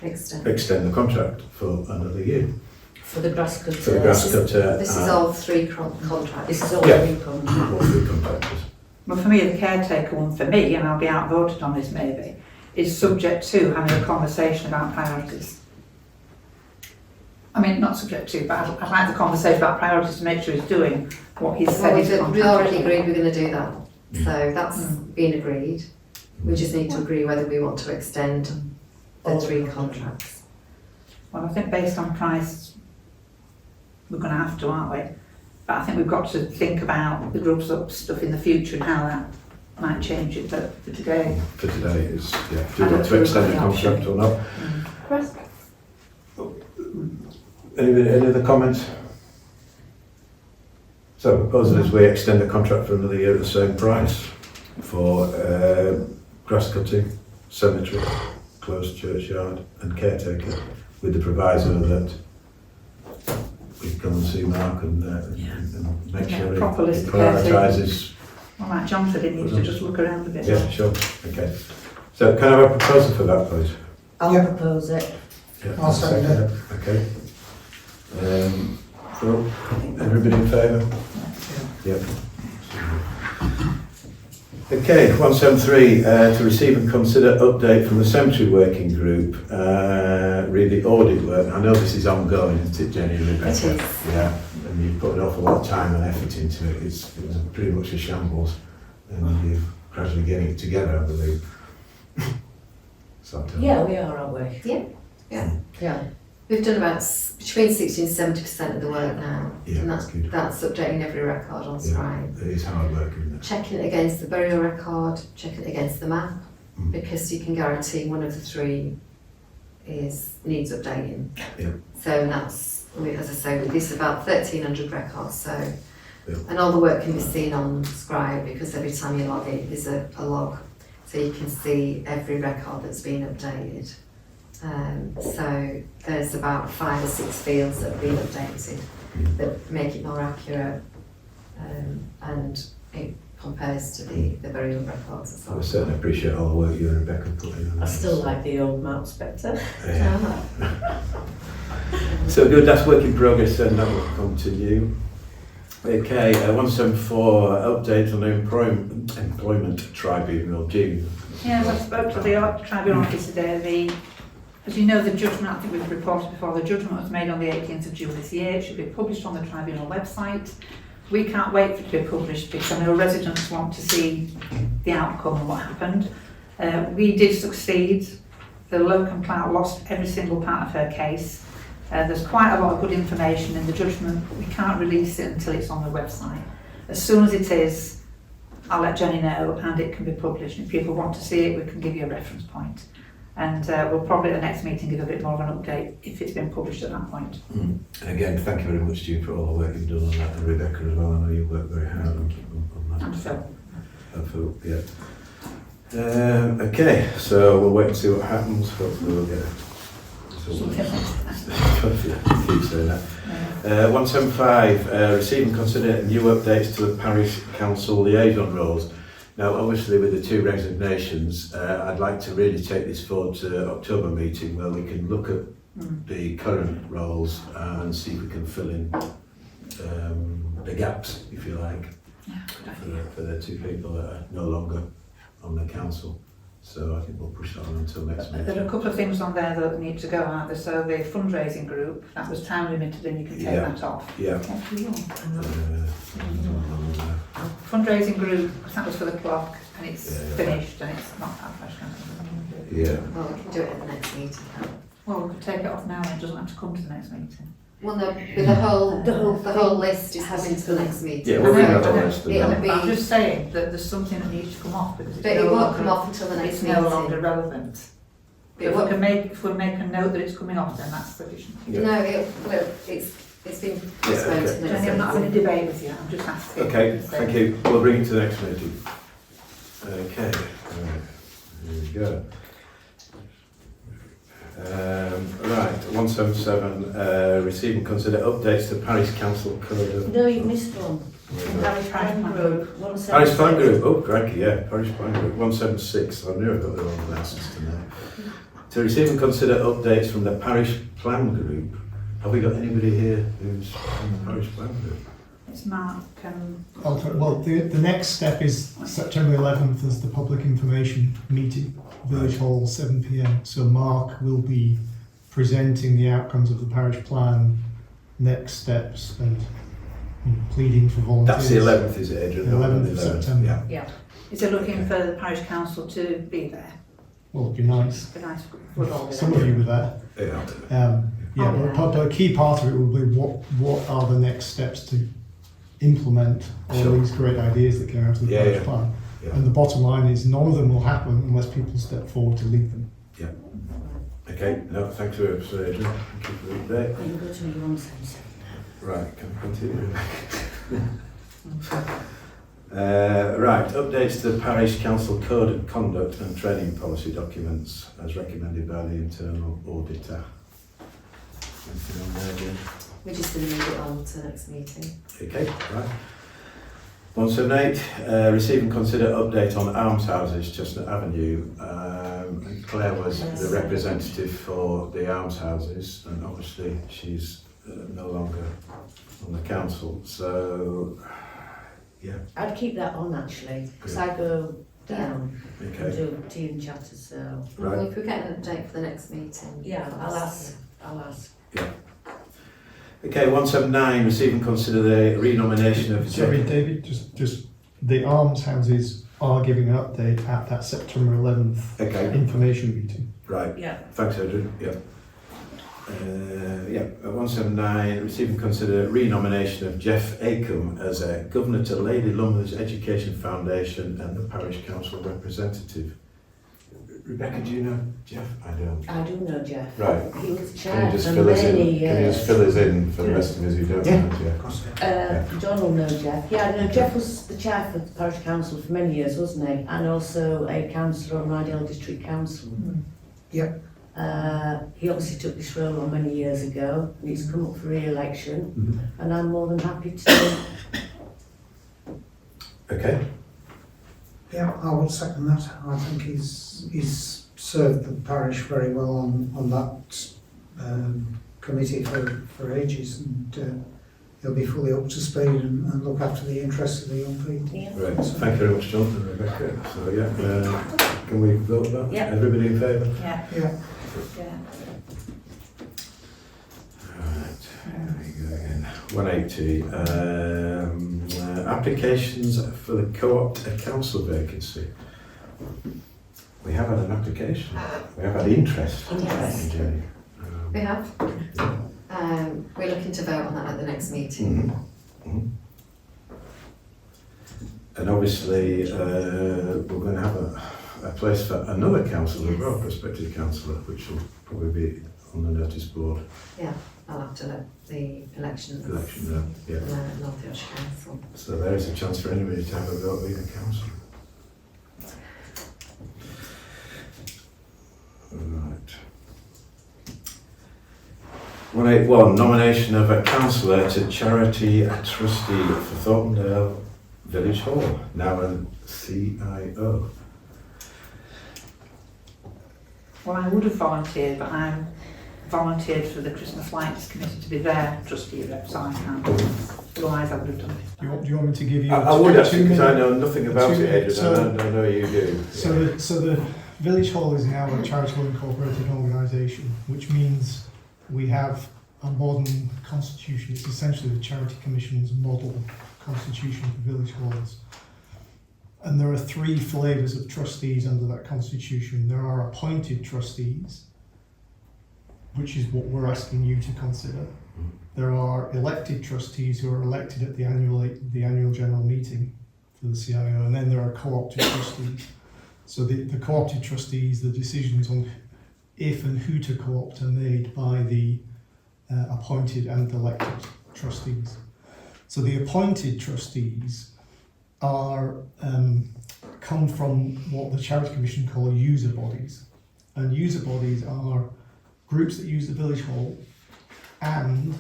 extend the contract for another year? For the grass cutter. For the grass cutter. This is all 3 contracts. This is all Yeah. 3 contracts. All 3 contractors. Well, for me, the caretaker one, for me, and I'll be outvoted on this maybe, is subject to having a conversation about priorities. I mean, not subject to, but I'd like the conversation about priorities to make sure he's doing what he's said his We contract already is. agreed we're going to do that. So that's been agreed. We just need to agree whether we want to extend the 3 contracts. Well, I think based on price, we're going to have to, aren't we? But I think we've got to think about the grubs up stuff in the future and how that might change it. But for today, For today, is, do you want to extend the contract or not? Any other comments? So proposal is we extend the contract for another year at the same price for grass cutting, cemetery, closed churchyard and caretaker, with the proviso that we come and see Mark and make Yeah, sure proper he list of caretakers. prioritises. well, like John said, he needs to just look around a bit. Yeah, sure, okay. So can I have a proposal for that, please? I'll Yeah. propose it. Yeah, I'll second it. Okay. Phil, everybody in favour? Yep. Okay, 173, to receive and consider update from the cemetery working group, read the audit work. I know this is ongoing, isn't it, Jenny? Rebecca? It is. Yeah, and you've put an awful lot of time and effort into it. It was pretty much a shambles, and you're gradually getting it together, I believe. Yeah, we are, aren't we? Yeah. Yeah. We've done about between 60 and 70% of the work now. Yeah, And that's good. that's updating every record on Scribe. It is hard work, isn't it? Checking it against the burial record, checking it against the map, because you can guarantee one of the 3 needs updating. Yeah. So that's, as I say, with this about 1,300 records, so, Yeah. and all the work can be seen on Scribe because every time you log in, there's a log, so you can see every record that's been updated. So there's about 5 or 6 fields that have been updated that make it more accurate, and it opposed to the burial records as I well. certainly appreciate all the work you and Rebecca put in on I that. still like the old maps better. Yeah. So good, that's work in progress and that will continue. Okay, 174, update on the employment tribunal. Jean. Yes, I spoke to the tribunal office today. As you know, the judgment, I think we've reported before, the judgment was made on the 18th of June this year. It should be published on the tribunal website. We can't wait for it to be published because I know residents want to see the outcome and what happened. We did succeed. The locum clerk lost every single part of her case. There's quite a lot of good information in the judgment, but we can't release it until it's on the website. As soon as it is, I'll let Jenny know and it can be published. If people want to see it, we can give you a reference point. And we'll probably at the next meeting give a bit more of an update if it's been published at that point. And again, thank you very much, Jean, for all the work you've done on that, and Rebecca as well. I know you worked very hard on that. And Phil. And Phil, yeah. Okay, so we'll wait and see what happens. Hopefully we'll get it. Keep saying that. 175, receive and consider new updates to the Parish Council liaison roles. Now, obviously, with the two resignations, I'd like to really take this forward to October meeting where we can look at the current roles and see if we can fill in the gaps, if you like, for the two people that are no longer on the council. So I think we'll push that on until next meeting. There are a couple of things on there that need to go out. So the fundraising group, that was time limited and you can take that off. Yeah. Fundraising group, because that was for the clock and it's finished and it's not that fresh. Yeah. Well, we can do it at the next meeting. Well, we could take it off now and it doesn't have to come to the next meeting. Well, no, with the whole list is coming to the next meeting. Yeah, we'll bring that I know. on next It'll be, I'm just saying that there's something that needs to come off because but it won't come off until the next it's meeting. no longer relevant. It If won't- we make a note that it's coming off, then that's sufficient. Yeah. No, it's been postponed to the Jenny, I'm not next having a meeting. debate with you, I'm just asking. Okay, thank you. We'll bring it to the next meeting. Okay, right, here we go. Right, 177, receive and consider updates to Parish Council Code of... No, you missed one. Parish Plan Group. Parish Plan Group, oh crikey, yeah, Parish Plan Group, 176, I knew I got the wrong license to know. To receive and consider updates from the Parish Plan Group. Have we got anybody here who's from the Parish Plan Group? It's Mark. Well, the next step is September 11th is the public information meeting, Village Hall, 7 p.m. So Mark will be presenting the outcomes of the parish plan, next steps, and pleading for volunteers. That's the 11th, is it, Adrian? The 11th of September. Yeah. Is it looking for the parish council to be there? Well, it'd be nice. It'd be nice for all Some of you were there. Yeah. But a key part of it will be what are the next steps to implement all Sure. these great ideas that came out of the parish plan. Yeah. And the bottom line is none of them will happen unless people step forward to lead them. Okay, no, thanks for Adrian. Thank you for the update. You can go to me 177. Right, can we continue? Right, updates to the Parish Council Code of Conduct and Training Policy documents as recommended by the internal auditor. Anything on there, Jane? We're just going to move it on to the next meeting. Okay, right. 178, receive and consider update on almshouses, Chestnut Avenue. Claire was the representative for the almshouses, and obviously she's no longer on the council. So, yeah. I'd keep that on actually, because I go down and Okay. do tea and chatter, so. Well, Right. if we get an update for the next meeting. Yeah, I'll that's- ask. Okay, 179, receive and consider the renomination of... Sorry, David, just the almshouses are giving an update at that September 11th Okay, information meeting. right. Yeah. Thanks, Adrian. Yeah. 179, receive and consider renomination of Jeff Acombe as a Governor to Lady Lumley's Education Foundation and the Parish Council representative. Rebecca, do you know Jeff? I don't. I do know Jeff. Right. He was Can chair you just for fill us in? many Can you years. just fill us in for the rest of us who don't know Jeff? John will know Jeff. Yeah, no, Jeff was the chair for the parish council for many years, wasn't he? And also a councillor on Rydell District Council. Yep. He obviously took this role on many years ago. And he's come up for re-election, and I'm more than happy to. Okay. Yeah, I would second that. I think he's served the parish very well on that committee for ages, and he'll be fully up to speed and look after the interests of the young people. Yeah. Right, thank you very much, Jonathan and Rebecca. So yeah, can we vote that? Yeah. Everybody in favour? Yeah, Yeah. yeah. Right, there we go again. 180. Applications for the co-op council vacancy. We have had an application. We have had interest. Yes. Jenny. We have. We're looking to vote on that at the next meeting. And obviously, we're going to have a place for another councillor as well, prospective councillor, which will probably be on the notice board. Yeah, I'll have to let the election Yeah. North Yorkshire Council. So there is a chance for anybody to have a vote being a councillor. Right. 181, nomination of a councillor to charity trustee for Thornton Village Hall, now a CIO. Well, I would have volunteered, but I'm volunteered for the Christmas Lights Committee to be their trustee rep, so I can't. Otherwise, I would have done it. Do you want me to give you I would actually, because I 2 know nothing about it, Adrian, So- and I know you do. So the Village Hall is now a charitable incorporated organisation, which means we have a modern constitution. It's essentially the Charity Commission's model constitution for village halls. And there are 3 flavours of trustees under that constitution. There are appointed trustees, which is what we're asking you to consider. There are elected trustees who are elected at the annual general meeting for the CIO, and then there are co-opted trustees. So the co-opted trustees, the decisions on if and who to co-opt are made by the appointed and elected trustees. So the appointed trustees are come from what the Charity Commission call user bodies, and user bodies are groups that use the village hall and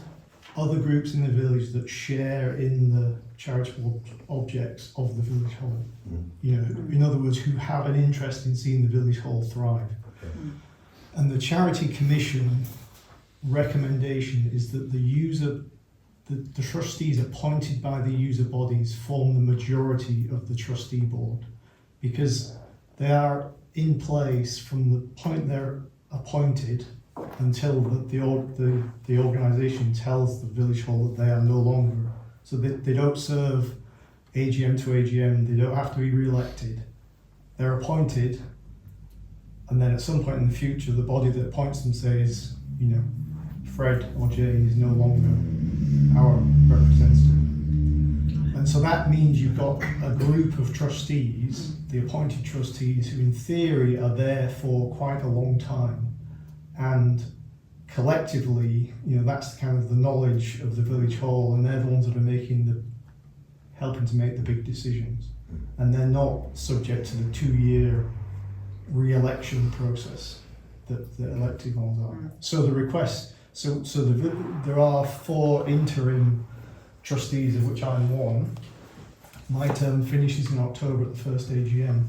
other groups in the village that share in the charitable objects of the village hall. You know, in other words, who have an interest in seeing the village hall thrive. And the Charity Commission recommendation is that the trustees appointed by the user bodies form the majority of the trustee board, because they are in place from the point they're appointed until the organisation tells the village hall that they are no longer. So they don't serve AGM to AGM, they don't have to be re-elected. They're appointed, and then at some point in the future, the body that appoints them says, you know, Fred or Jane is no longer our representative. And so that means you've got a group of trustees, the appointed trustees, who in theory are there for quite a long time. And collectively, you know, that's kind of the knowledge of the village hall, and they're the ones that are helping to make the big decisions. And they're not subject to the 2-year re-election process that the elected ones are. So the request, there are 4 interim trustees, of which I'm one. My term finishes in October at the first AGM.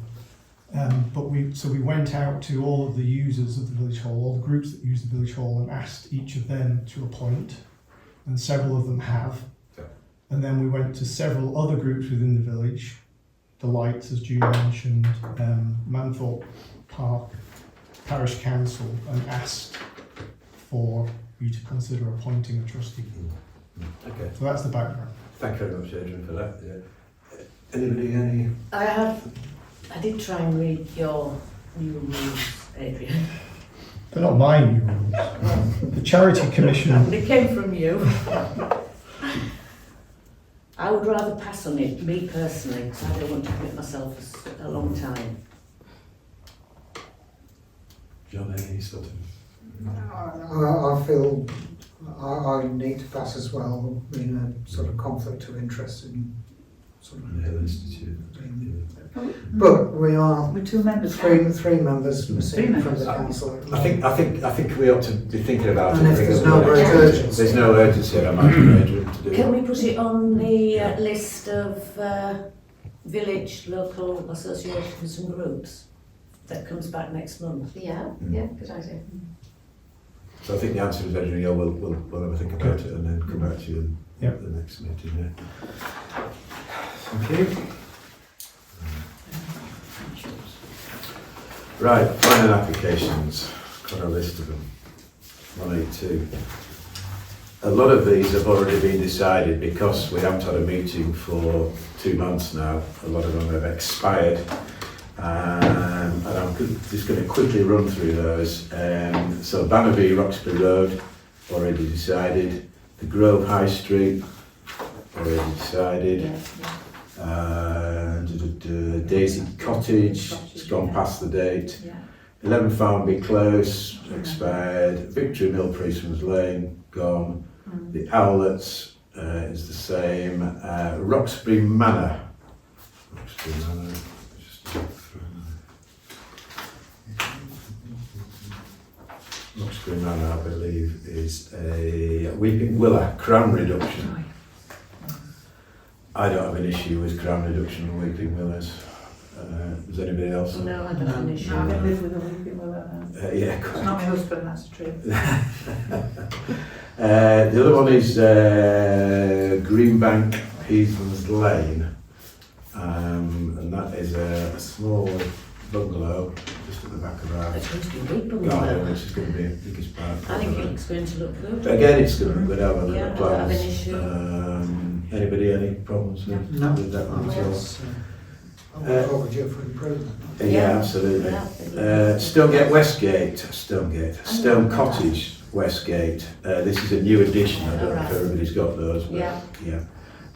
But we went out to all of the users of the village hall, all the groups that use the village hall, and asked each of them to appoint, and several of them have. And then we went to several other groups within the village, the Lights, as Julie mentioned, Manthorpe Park, Parish Council, and asked for you to consider appointing a trustee. Okay. So that's the background. Thank you very much, Adrian, for that. Yeah. Anybody, I did try and read your new rules, Adrian. They're not my new rules. The Charity Commission. They came from you. I would rather pass on it, me personally, because I don't want to commit myself a long time. John, any sort of... I feel I need to pass as well, in a sort of conflict of interest in sort of. Hill Institute. But we are We're 2 members. three members missing from members. the council. I think we ought to be thinking about And it. if there's no great urgency. There's no urgency, I might be Adrian to do Can that. we put it on the list of village, local associations and groups that comes back next month. Yeah, Mm. yeah, good idea. So I think the answer is engineer, yeah, we'll have a think about it and then come back to you Yeah. at the next meeting, yeah. Thank you. Right, planning applications, got a list of them, 182. A lot of these have already been decided because we haven't had a meeting for 2 months now. A lot of them have expired. And I'm just going to quickly run through those. So Bannerby, Roxbury Road, already decided. The Grove High Street, already decided. Daisy Cottage, it's gone past the date. 11 Farnby Close, expired. Victory Mill, Priestman's Lane, gone. The Owlets is the same. Roxbury Manor. Roxbury Manor. Roxbury Manor, I believe, is a Weeping Willow crown reduction. I don't have an issue with crown reduction on Weeping Willows. Does anybody else? No, I don't have an issue. No, I don't live with a weeping willow now. Yeah, It's not my husband, that's the truth. the other one is Greenbank, Peasman's Lane. And that is a small bungalow just at the back of our It's going to be a big garden, bungalow. which is going to be the biggest part. I think it's going to look good. But again, it's going to look good. I haven't Yeah, got I don't have plans. an issue. Anybody any problems with, No. with that one at all? It's overdue for improvement. Yeah, absolutely. Yeah. Stonegate Westgate, Stone Cottage Westgate. This is a new addition. I don't know if everybody's got those. But Yeah.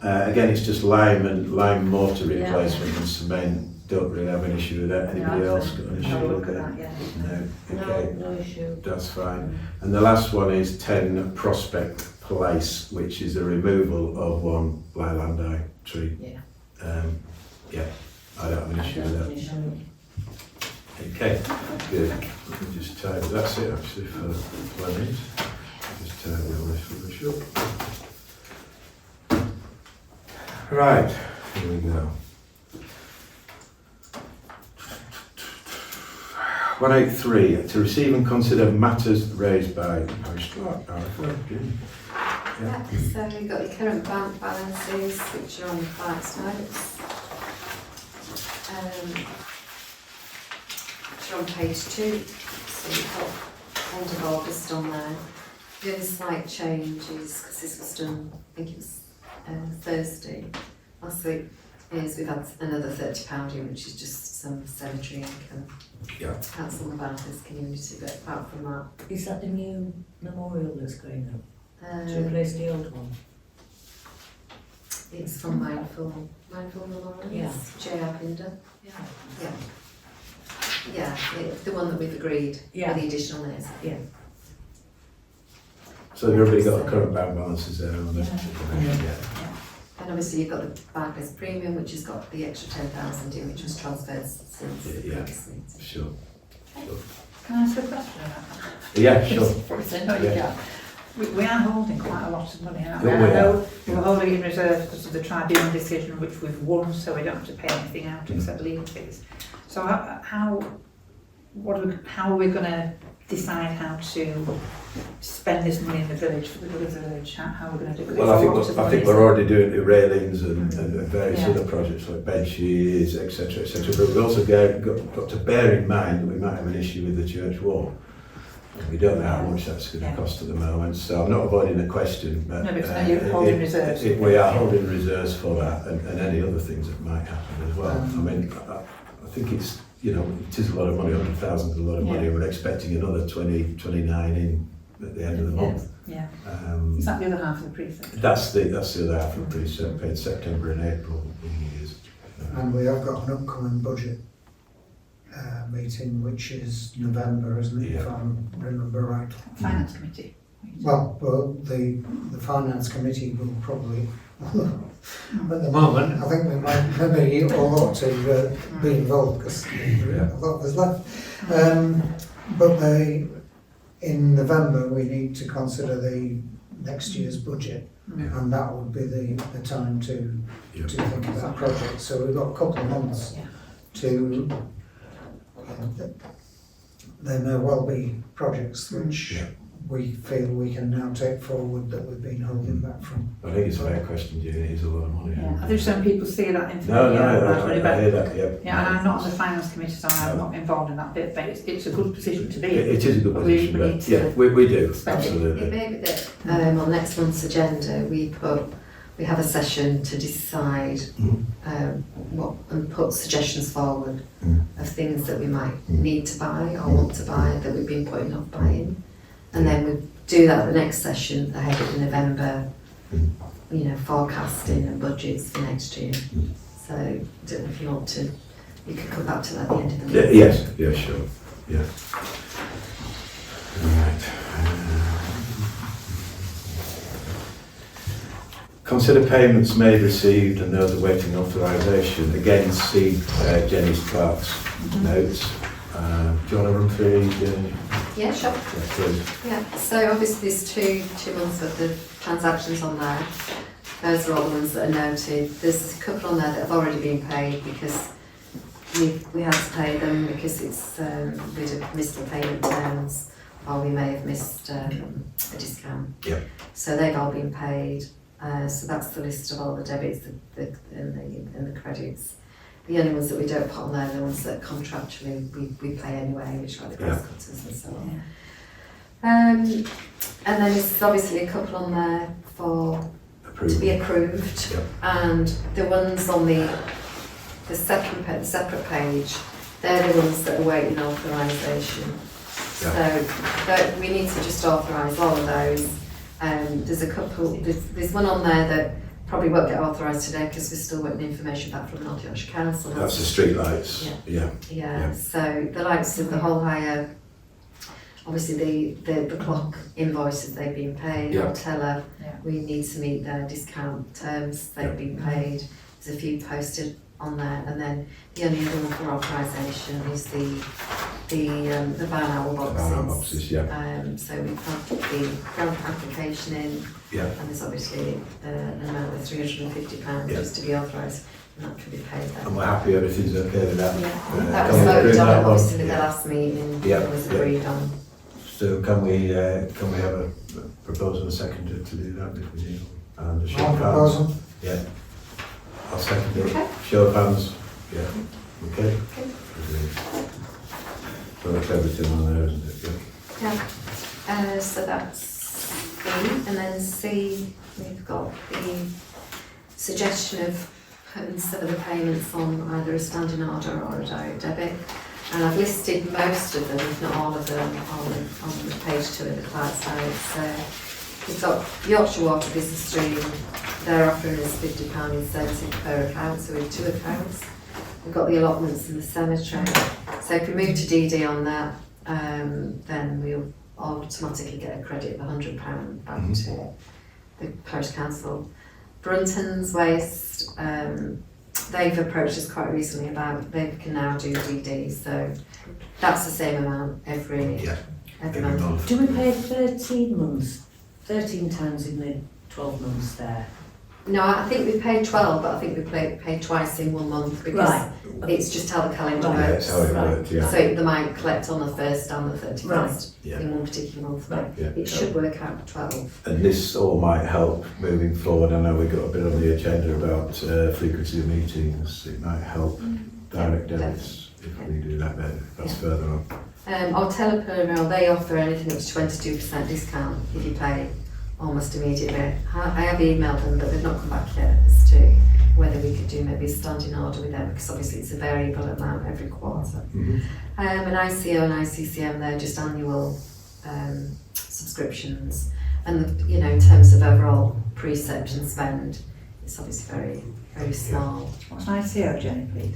Again, it's just lime mortar Yeah. replacement and cement. Don't really have an issue with that. Anybody else got an issue I'll with look at that? that, yeah. No. Okay. No issue. That's fine. And the last one is 10 Prospect Place, which is a removal of one Leylandii tree. Yeah. Yeah, I don't have an I issue don't with have an that. issue. Okay, good. Let me just tidy, that's it actually for plannings. Just tidy all this rubbish up. Right, here we go. 183, to receive and consider matters raised by Parish Clerk. Yeah, so you've got your current bank balances, which are on the client's notes. Which are on page 2. So you've got end of August on there. The only slight change is, because this was done, I think it was Thursday last week, is we've had another £30 in, which is just some cemetery income. Yeah. Council on the Balfour's community, but apart from that, Is that the new memorial that's going up to replace the old one? it's from Mindful Memorials, Yeah. J.R. Pinder. Yeah. Yeah, the one that we've agreed Yeah. with the additional layers. Yeah. So everybody got the current bank balances there on the Yeah. And obviously you've got the Bankers Premium, which has got the extra 10,000 in, which was transferred since the Yeah. previous meeting. Sure. Can I ask a question about that? Yeah, sure. I know you Yeah. can. We are holding quite a lot of money, aren't we? Yeah, I we know we were holding in reserve because of the tribunal decision which we've won, so we don't have to pay anything out except legal fees. So how are we going to decide how to spend this money in the village for the good of the village? How are we going to do it? Well, I think we're already doing the railings and various Yeah. other projects like benches, etc., etc. But we've also got to bear in mind that we might have an issue with the church wall. And we don't know how much that's going to Yeah. cost at the moment, so I'm not avoiding the question. But, No, because you're holding reserves. We are holding reserves for that and any other things that might happen as well. I mean, I think it's, you know, it is a lot of money, 100,000 is a lot of money. Yeah. We're expecting another 29 in at the end of the month. Yeah. Um, Is that the other half of the precinct? that's the other half of the precinct, paid September and April in years. And we have got an upcoming budget meeting, which is November, isn't it, if Yeah. I remember right? Finance committee. Well, the finance committee will probably, at the moment, I think we might maybe all ought to be involved because a lot was left. But in November we need to consider the next year's budget, Yeah. and that would be the time to Yeah. think about projects. So we've got a couple of months Yeah. to. There may well be projects which Yeah. we feel we can now take forward that we've been holding back from. I think it's a fair question, Julie, it's a lot of money. Yeah, I think some people see that information. No, but I hear that, yeah. yeah, and I'm not on the finance committee, so I'm not involved in that bit, but it's a good position to be in. It is a good But position, we need but to yeah, we do, spend it. It absolutely. may be that on next month's agenda, we have a session to decide what and put suggestions forward of things that we might need to buy or want to buy that we've been putting off buying, and then we do that at the next session ahead of November. You know, forecasting and budgets for next year. So I don't know if you want to. You could come back to that at the end of the month. Yes, yeah, sure, yeah. Right. Consider payments made, received and those awaiting authorisation. Again, see Jenny Clark's notes. Do you want to run through Jenny? Yeah, sure. Yes, please. Yeah, so obviously there's two months worth of transactions on there. Those are all the ones that are noted. There's a couple on there that have already been paid because we had to pay them because it's we'd have missed the payment terms or we may have missed a discount. Yeah. So they've all been paid. So that's the list of all the debits and the credits. The only ones that we don't put on there are the ones that contractually we pay anyway, which are the grass cutters and so on. And then there's obviously a couple on there to be approved, and the ones on the separate page, they're the ones that are waiting authorisation. So we need to just authorise all of those. There's a couple. There's one on there that probably won't get authorised today because we're still waiting information back from the North Yorkshire Council. That's the street lights. Yeah. So the lights of the whole hire. Obviously, the clock invoices they've been paid. Yeah. I'll tell her Yeah. we need to meet their discount terms. They've been paid. There's a few posted on there, and then the only other one for authorisation is the barn owl boxes. Barn owl boxes, yeah. So we've had the grant application in, Yeah. and there's obviously an amount of £350 just to be authorised, and that can be paid then. And we're happy everything's okay with that. That Can was we approve voted on that one? obviously at the last meeting. Yeah, It was yeah. agreed on. So can we have a proposal and a second to do that if we need? And a show One of hands? proposal. Yeah. I'll second it. Okay. Show of hands? Yeah. Okay? Okay. Agreed. So that's everything on there, isn't it? Yeah. Yeah. So that's B, and then C, we've got the suggestion of putting some of the payments on either a standing order or a direct debit. And I've listed most of them, if not all of them, on the page 2 of the clerk's notes. So we've got Yorkshire Water Business Stream, they're offering us £50 incentive per account, so we have 2 accounts. We've got the allotments in the cemetery. So if we move to DD on that, then we'll automatically get a credit of £100 back to the Parish Council. Brunton's Waste, they've approached us quite recently about they can now do DD, so that's the same amount every month. Do we pay 13 times in the 12 months there? No, I think we paid 12, but I think we paid twice in 1 month because Right. it's just how the calendar Right. works. That's how it works, yeah. So they might collect on the 1st and the 31st Yeah. in one particular month, but Yeah. it should work out 12. And this all might help moving forward. I know we've got a bit on the agenda about frequency of meetings. It might help direct debits if we do that bit. That's further on. Our Telepermill, they offer anything up to 22% discount if you pay almost immediately. I have emailed them, but they've not come back yet as to whether we could do maybe a standing order with them, because obviously it's a variable amount every quarter. And ICO and ICCM, they're just annual subscriptions. And you know, in terms of overall precept and spend, it's obviously very, very small. What's an ICO, Jenny, please?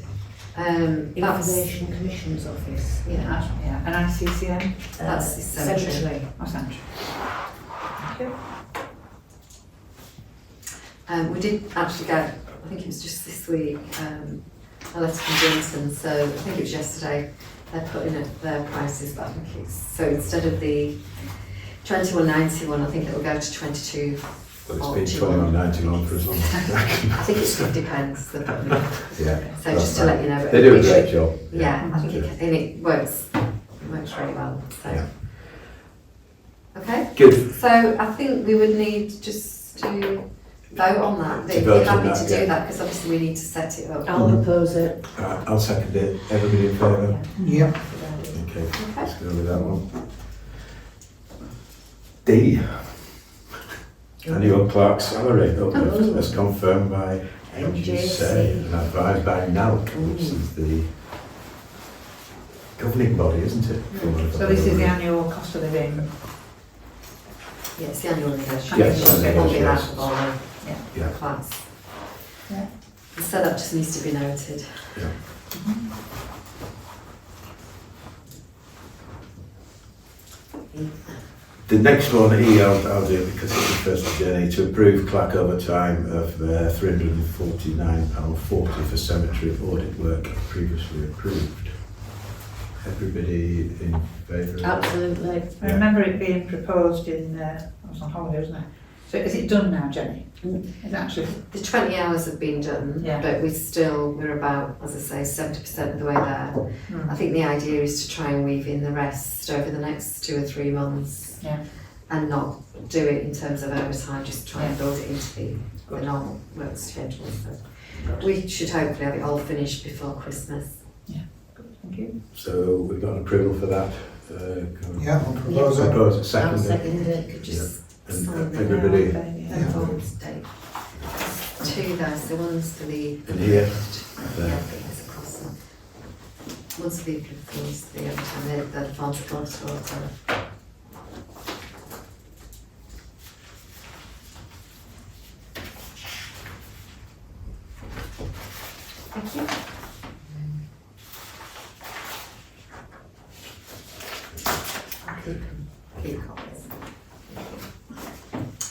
That's, Information Commission's Office. yeah, Yeah, and ICCM? that's the cemetery. Cemetery. Oh, Sandra. We did actually get, I think it was just this week, a letter from Johnson, so I think it was yesterday, they're putting up their prices, but I think it's, so instead of the 2191, I think it will go to 22. Well, it's been 21.91 for as long as I think it depends. yeah. So just to let you know. They do a great job. Yeah, I think it works. It works really well. So. Yeah. Okay. Good. So I think we would need just to vote on that. To If vote you're on happy that, to do yeah. that, because obviously we need to set it up. I'll propose it. I'll second it. Everybody in favour? Yeah. Okay, let's go with that one. D. Annual clerk salary uplift as confirmed by NGC and advised by NALC, which is the governing body, isn't it? So this is the annual cost of living. Yeah, it's the annual negotiation. Yes, So it won't be that negotiations. for all Yeah. class. Yeah. So that just needs to be noted. Yeah. The next one, E, I'll do it because it's the first journey, to approve clerk overtime of £349.40 for cemetery audit work previously approved. Everybody in favour of that? Absolutely. I remember it being proposed in, I was on holiday, wasn't I? So is it done now, Jenny? Is it actually? The 20 hours have been done, Yeah. but we're about, as I say, 70% of the way there. I think the idea is to try and weave in the rest over the next 2 or 3 months. Yeah. And not do it in terms of overtime, just try and Yeah. build it into the normal work schedule. So we should hopefully have it all finished before Christmas. Thank you. So we've got an approval for that. Yeah, I'll propose it. Propose it, I'll second it. second it. Could just And sign them. everybody Them forms, Dave. Two, there's the ones for the. in here. Yeah, I think it's across them. One's for the forms, the overtime, the forms that go to water. Thank you. Keep copies.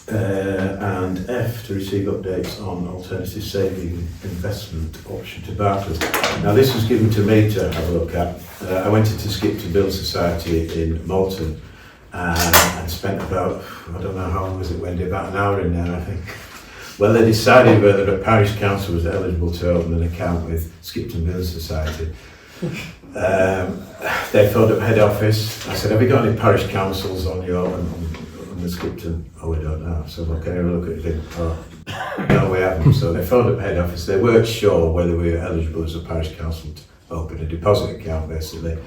And F, to receive updates on alternative saving investment option to Barclays. Now this was given to me to have a look at. I went into Skipton Build Society in Malton and spent about, I don't know how long was it, Wendy, about an hour in there I think. Well, they decided whether a parish council was eligible to open an account with Skipton Build Society. They phoned up head office. I said, have you got any parish councils on your on the Skipton? Oh, we don't know. So can I have a look at it? Oh, no, we haven't. So they phoned up head office. They weren't sure whether we were eligible as a parish council to open a deposit account, basically.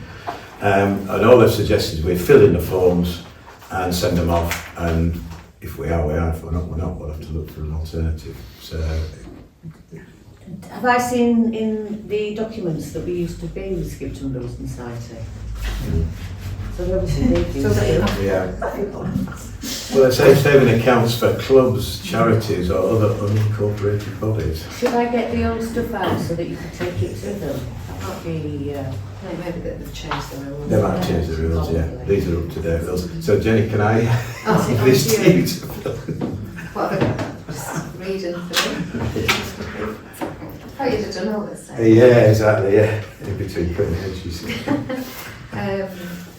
And all they've suggested is we fill in the forms and send them off. And if we are, we are. If we're not, we're not. We'll have to look for an alternative. So. Have I seen in the documents that we used to be with Skipton Build Society? So obviously they do. So they have. Yeah. Well, it says saving accounts for clubs, charities or other unincorporated bodies. Should I get the old stuff out so that you can take it to them? That might be, Maybe they've changed the rules. They might change the rules, yeah. These are up to date rules. So Jenny, can I Oh, give this it's to you. you? What have I got? Just read and fill in. Oh, you'd have done all this then. Yeah, exactly, yeah. In between cutting edges.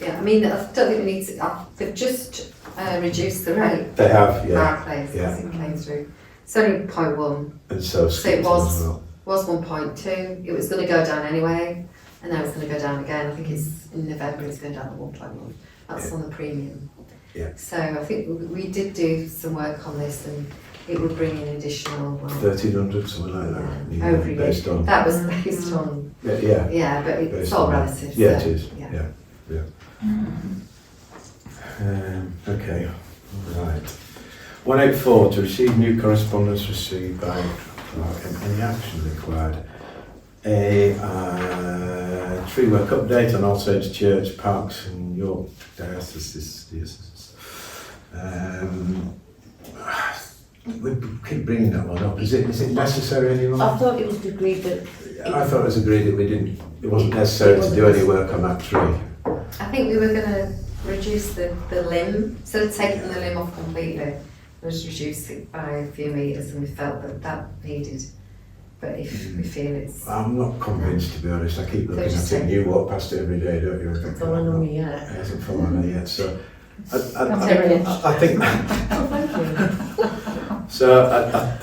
Yeah, I mean, I don't think we need to, they've just reduced the rate. They have, yeah. Barclays, Yeah. as it came through. It's only 0.1, And so so it Skipton was as well. 1.2, it was going to go down anyway, and now it's going to go down again. I think it's in November, it's going down to 1.1. That's Yeah. on the premium. Yeah. So I think we did do some work on this, and it would bring in additional, 1,300, something like that. yeah, over a year. Based on. That was based on, Yeah. yeah, but it's Based all on- relative. Yeah, so, it is. yeah. Yeah. Okay, all right. 184, to receive new correspondence received by clerk and any action required. A tree work update on All Saints Church, Parks and York Diocese. We keep bringing that one up. Is it necessary anymore? I thought it was agreed that. I thought it was agreed that it wasn't necessary to do any work on that tree. I think we were going to reduce the limb, so taking the limb off completely, was reduce it by a few metres, and we felt that needed. But if we feel it's, I'm not convinced, to be honest. I keep looking just at it. take- You walk past it every day, don't you? It's fallen on me yet. It hasn't fallen on me yet. So I think. So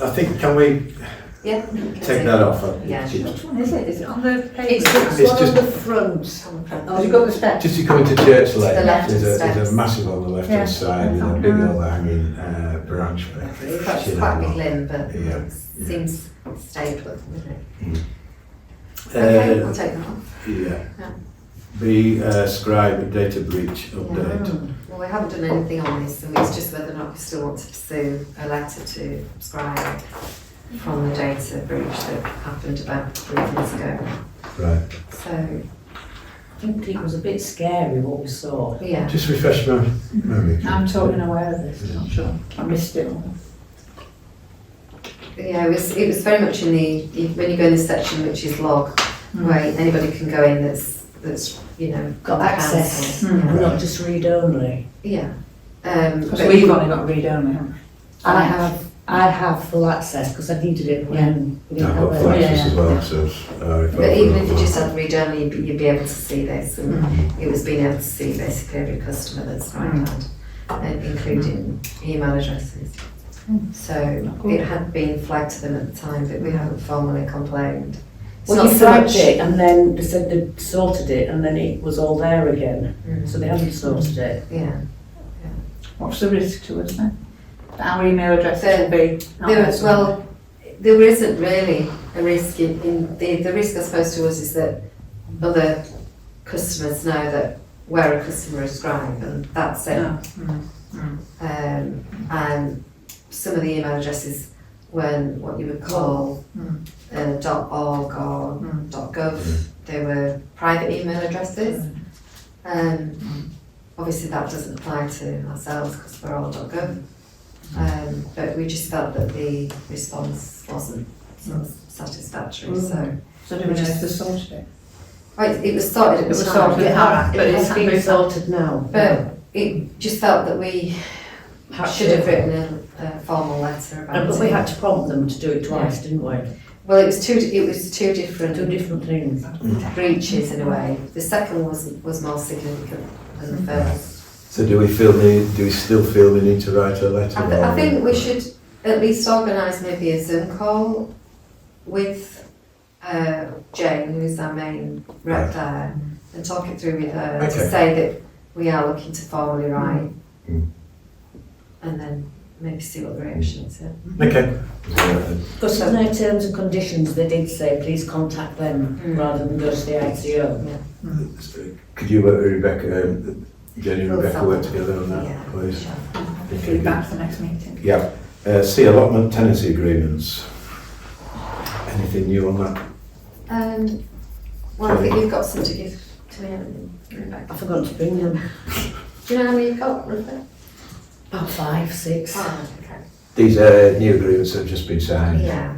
I think, can we Yeah. take that off? Yeah. Which one is it? Is it on the page? It's the It's one just- on the front. Has it got the steps? Just to come into Church To the Lane, left there's of a steps. massive on the left Yeah. hand side with a big overhanging branch. It's quite a big limb, but Yeah. it seems stayed with it. Uh, Okay, I'll take that off. Yeah. Yeah. The scribe data breach update. Well, we haven't done anything on this, and it's just whether or not we still want to pursue a letter to Scribe from the data breach that happened about 3 months ago. Right. So, I think it was a bit scary what we saw. yeah. Just refresh my memory. I'm totally aware of this, I'm not sure. I missed it all. Yeah, it was very much in when you go in the section which is log, where anybody can go in that's Got access, council. not just read only. Yeah. Because but we've only got read only, haven't we? I have full access because I needed it when we didn't I've have got it. flashes Yeah. as well, so But even if you just had read only, you'd be able to see this, and it was being able to see basically every customer that Scribe had, including email addresses. So it had been flagged to them at the time, but we haven't formally complained. It's Well, not you so flagged much- it and then they said they'd sorted it and then it was all there again. Mm. So they haven't sorted it. Yeah. What's the risk to us then? That our email address will be. There isn't really a risk in the risk I suppose to us is that other customers know that we're a customer of Scribe, and that's it. And some of the email addresses weren't what you would call .org or .gov. They were private email addresses. Obviously that doesn't apply to ourselves because we're all .gov. But we just felt that the response wasn't sort of satisfactory. So do we know if they sorted it? It was sorted at It the was time. sorted, yeah, but It's it's been been sorted now. But it just felt that we should have written a formal letter about But it. we had to prompt them to do it twice, didn't we? Well, it was two different Two different things. breaches in a way. The second was more significant than the first. So do we still feel we need to write a letter? I think we should at least organise maybe a Zoom call with Jane, who is our main rep there, and talk it through with her to Okay. say that we are looking to formally write, Mm. and then maybe see what the reaction is. Okay. Because in their terms and conditions, they did say, please contact them rather than go to the ICO. Could you work with Rebecca, Jenny and We'll Rebecca follow. work together on that, Yeah, please? sure. Okay, Feedback for the next meeting. good. Yeah. C, allotment tenancy agreements. Anything new on that? Well, I think you've got some to give to me, haven't you, Rebecca? I forgot to bring them. Do you know how many you've got, Rebecca? About 5, 6. Oh, okay. These are new agreements that have just been signed. Yeah.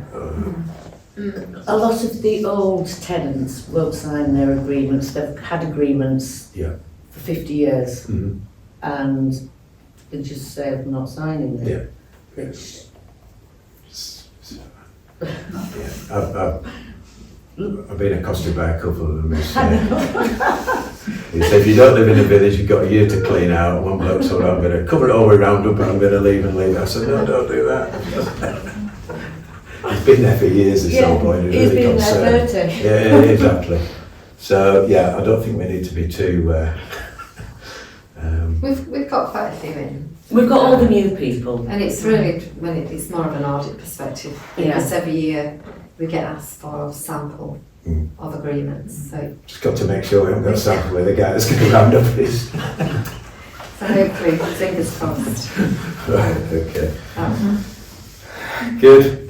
A lot of the old tenants won't sign their agreements. They've had agreements Yeah. for 50 years Mhm. and they just say they're not signing them. Yeah. Which, Yeah. I've been accosted by a couple of them. He said, if you don't live in a village, you've got a year to clean out. One bloke said, I'm going to cover it all the way round up and I'm going to leave and leave. I said, no, don't do that. He's been there for years at some point. he's really been concerned. there 30. Yeah, exactly. So, yeah, I don't think we need to be too... We've got quite a few in. We've got all the new people. And it's really, it's more of an audit perspective, because every year we get asked for a sample of agreements, so just got to make sure we haven't got a sample with the guy that's going to round up his... hopefully, fingers crossed. Right, okay. Good.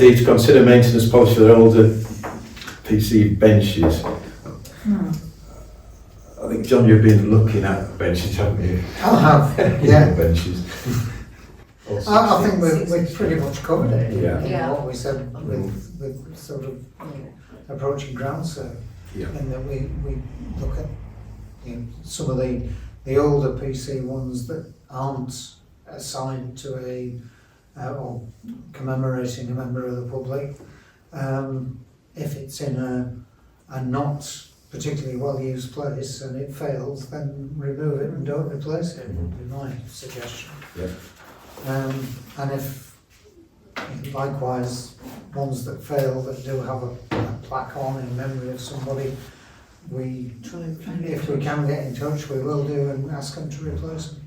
D, to consider maintenance policy for the older PC benches. I think, John, you've been looking at benches, haven't you? I have, yeah. Benches. I think we've pretty much covered it. Yeah. Yeah. What we said with sort of approaching ground survey. Yeah. And that we look at some of the older PC ones that aren't assigned to or commemorating a member of the public. If it's in a not particularly well-used place and it fails, then remove it and don't replace it, would be my suggestion. Yeah. And if, likewise, ones that fail that do have a plaque on in memory of somebody, if we can get in touch, we will do and ask them to replace them.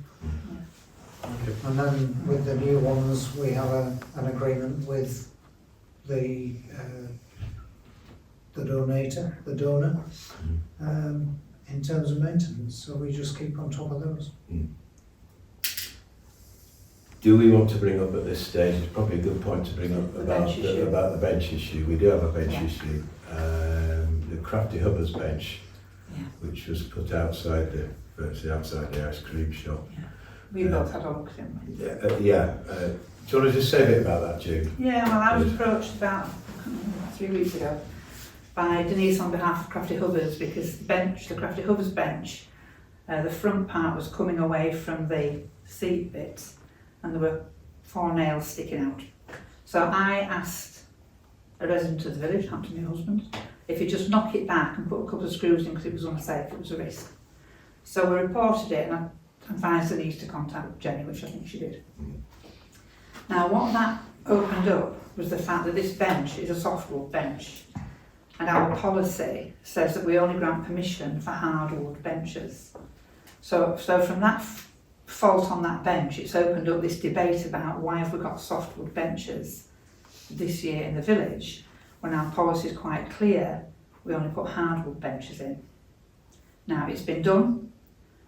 And then with the new ones, we have an agreement with the donor, in terms of maintenance, so we just keep on top of those. Do we want to bring up at this stage, it's probably a good point to bring up about the bench issue. We do have a bench issue. The Crafty Hubbers bench, which was put virtually outside the ice cream shop. We both had a look at him. Do you want to just say a bit about that, June? Yeah, well, I was approached about 3 weeks ago by Denise on behalf of Crafty Hubbers, because the Crafty Hubbers bench, the front part was coming away from the seat bits and there were 4 nails sticking out. So I asked a resident of the village, happened to be my husband, if he'd just knock it back and put a couple of screws in because it was unsafe, it was a risk. So we reported it and I advised Denise to contact Jenny, which I think she did. Now what that opened up was the fact that this bench is a softwood bench, and our policy says that we only grant permission for hardwood benches. So from that fault on that bench, it's opened up this debate about why have we got softwood benches this year in the village, when our policy is quite clear, we only put hardwood benches in. Now it's been done,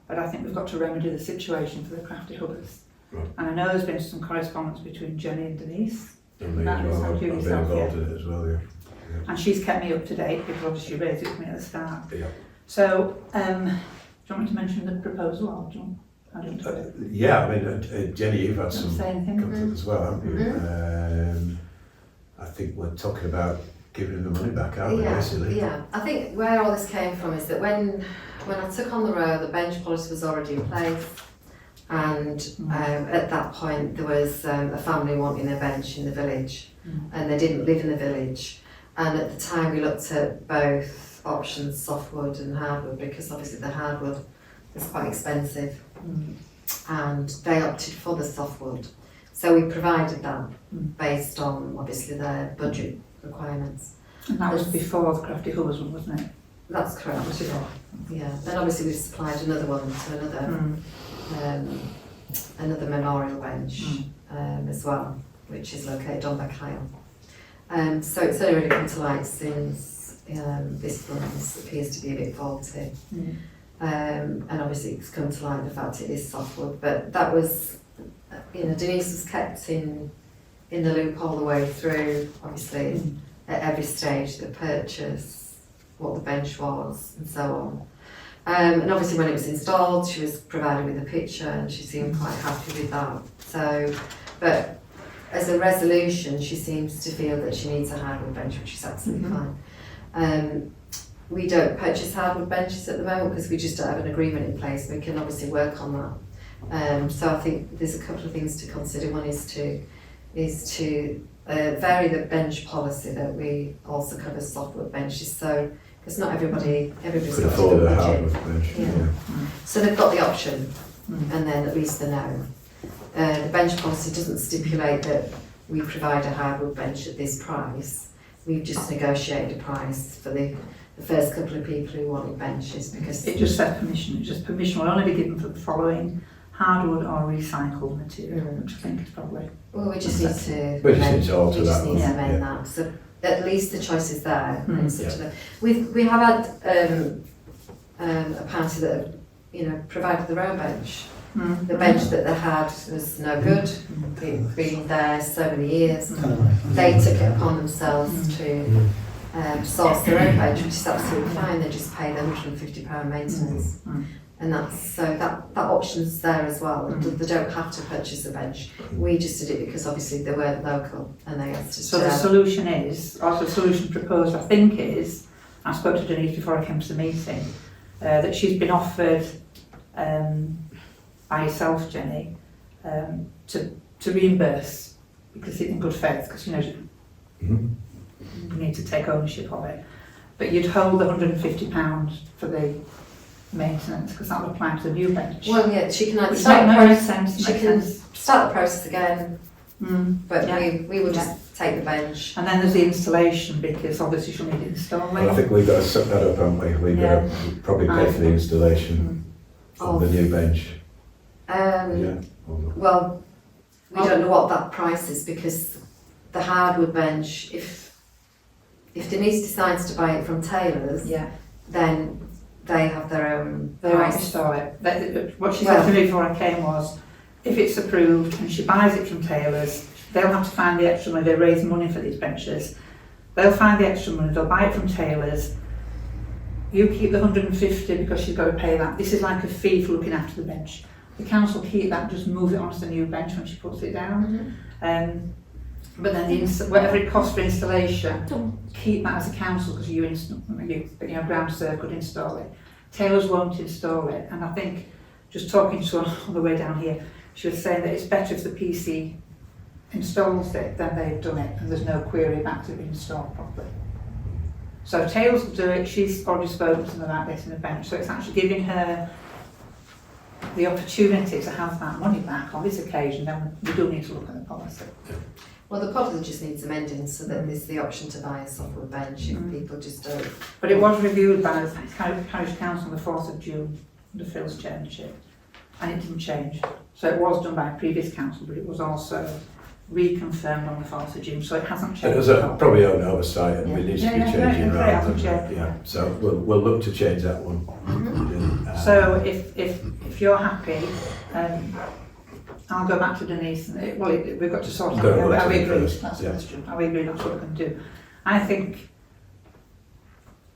but I think we've got to remedy the situation for the Crafty Hubbers. Right. And I know there's been some correspondence between Jenny and Denise. And me That as is well. how I've you been yourself, involved in it as well, yeah. And she's kept me up to date because obviously you raised it with me at the start. Yeah. So, do you want me to mention the proposal or do you want, I don't know. Yeah, I mean, Jenny, you've had some Say anything? comfort as well, haven't you? I think we're talking about giving them the money back, aren't we, basically? Yeah, I think where all this came from is that when I took on the role, the bench policy was already in place, and at that point there was a family wanting a bench in the village, and they didn't live in the village. And at the time we looked at both options, softwood and hardwood, because obviously the hardwood is quite expensive, and they opted for the softwood. So we provided that based on obviously their budget requirements. And that was before the Crafty Hubbers one, wasn't it? That's correct. Yeah, and obviously we've supplied another one to another memorial bench as well, which is located on Beck Isle. So it's only really come to light since this one appears to be a bit faulty. And obviously it's come to light the fact it is softwood, but that was, Denise was kept in the loop all the way through, obviously at every stage, the purchase, what the bench was and so on. And obviously when it was installed, she was provided with a picture and she seemed quite happy with that. So, but as a resolution, she seems to feel that she needs a hardwood bench, which is absolutely fine. We don't purchase hardwood benches at the moment because we just don't have an agreement in place. We can obviously work on that. So I think there's a couple of things to consider. One is to vary the bench policy that we also cover softwood benches. So because not everybody's Could got afford a a budget. hardwood bench. Yeah. So they've got the option, and then at least they know. The bench policy doesn't stipulate that we provide a hardwood bench at this price. We've just negotiated a price for the first couple of people who wanted benches, because It just said permission. It just permission will only be given for the following: hardwood or recycled material, which I think is probably. well, we just need to We just need to alter we just that need to one, amend yeah. that. So at least the choice is there. Mm. And such we have had a party that have provided their own bench. The bench that they had was no good. It'd been there so many years. They took it upon themselves to source their own bench, which is absolutely fine. They just pay the £150 maintenance, and that option's there as well. They don't have to purchase a bench. We just did it because obviously they weren't local and they asked us So the solution proposed, I think, is, I spoke to Denise before I came to the meeting, that she's been offered by yourself, Jenny, to reimburse, because it's in good faith, because you need to take ownership of it, but you'd hold the £150 for the maintenance, because that would apply to the new bench. Well, yeah, she can either Which start the makes process, sense, she makes can sense. start the process again, but Yeah. we will just take the bench. And then there's the installation, because obviously she'll need installing. And I think we've got to set that up, haven't we? We've got to probably pay for the installation of the new bench. Yeah. Well, we don't know what that price is, because the hardwood bench, if Denise decides to buy it from Taylor's, Yeah, then they have their own they won't price. install it. What she said to me before I came was, if it's approved and she buys it from Taylor's, they'll have to find the extra money. They raise money for these benches. They'll find the extra money, they'll buy it from Taylor's. You keep the 150 because she's got to pay that. This is like a fee for looking after the bench. The council keep that, just move it onto the new bench when she puts it down. But then whatever it costs for installation, keep that as a council, because you ground serve could install it. Taylor's won't install it, and I think, just talking to her on the way down here, she was saying that it's better if the PC installs it than they've done it, and there's no query about it being installed properly. So Taylor's will do it. She's already spoken to them about getting a bench, so it's actually giving her the opportunity to have that money back on this occasion. Then we do need to look at the policy. Well, the policy just needs amending so that there's the option to buy a softwood bench if people just don't. But it was reviewed by the Parish Council on the 4th of June under Phil's chairmanship, and it didn't change. So it was done by a previous council, but it was also reconfirmed on the 4th of June, so it hasn't changed. It was probably an oversight, and we need to be changing around. Yeah. So we'll look to change that one. So if you're happy, I'll go back to Denise. And we've got to sort out how we agree. That's the question. How we agree, that's what we can do. I think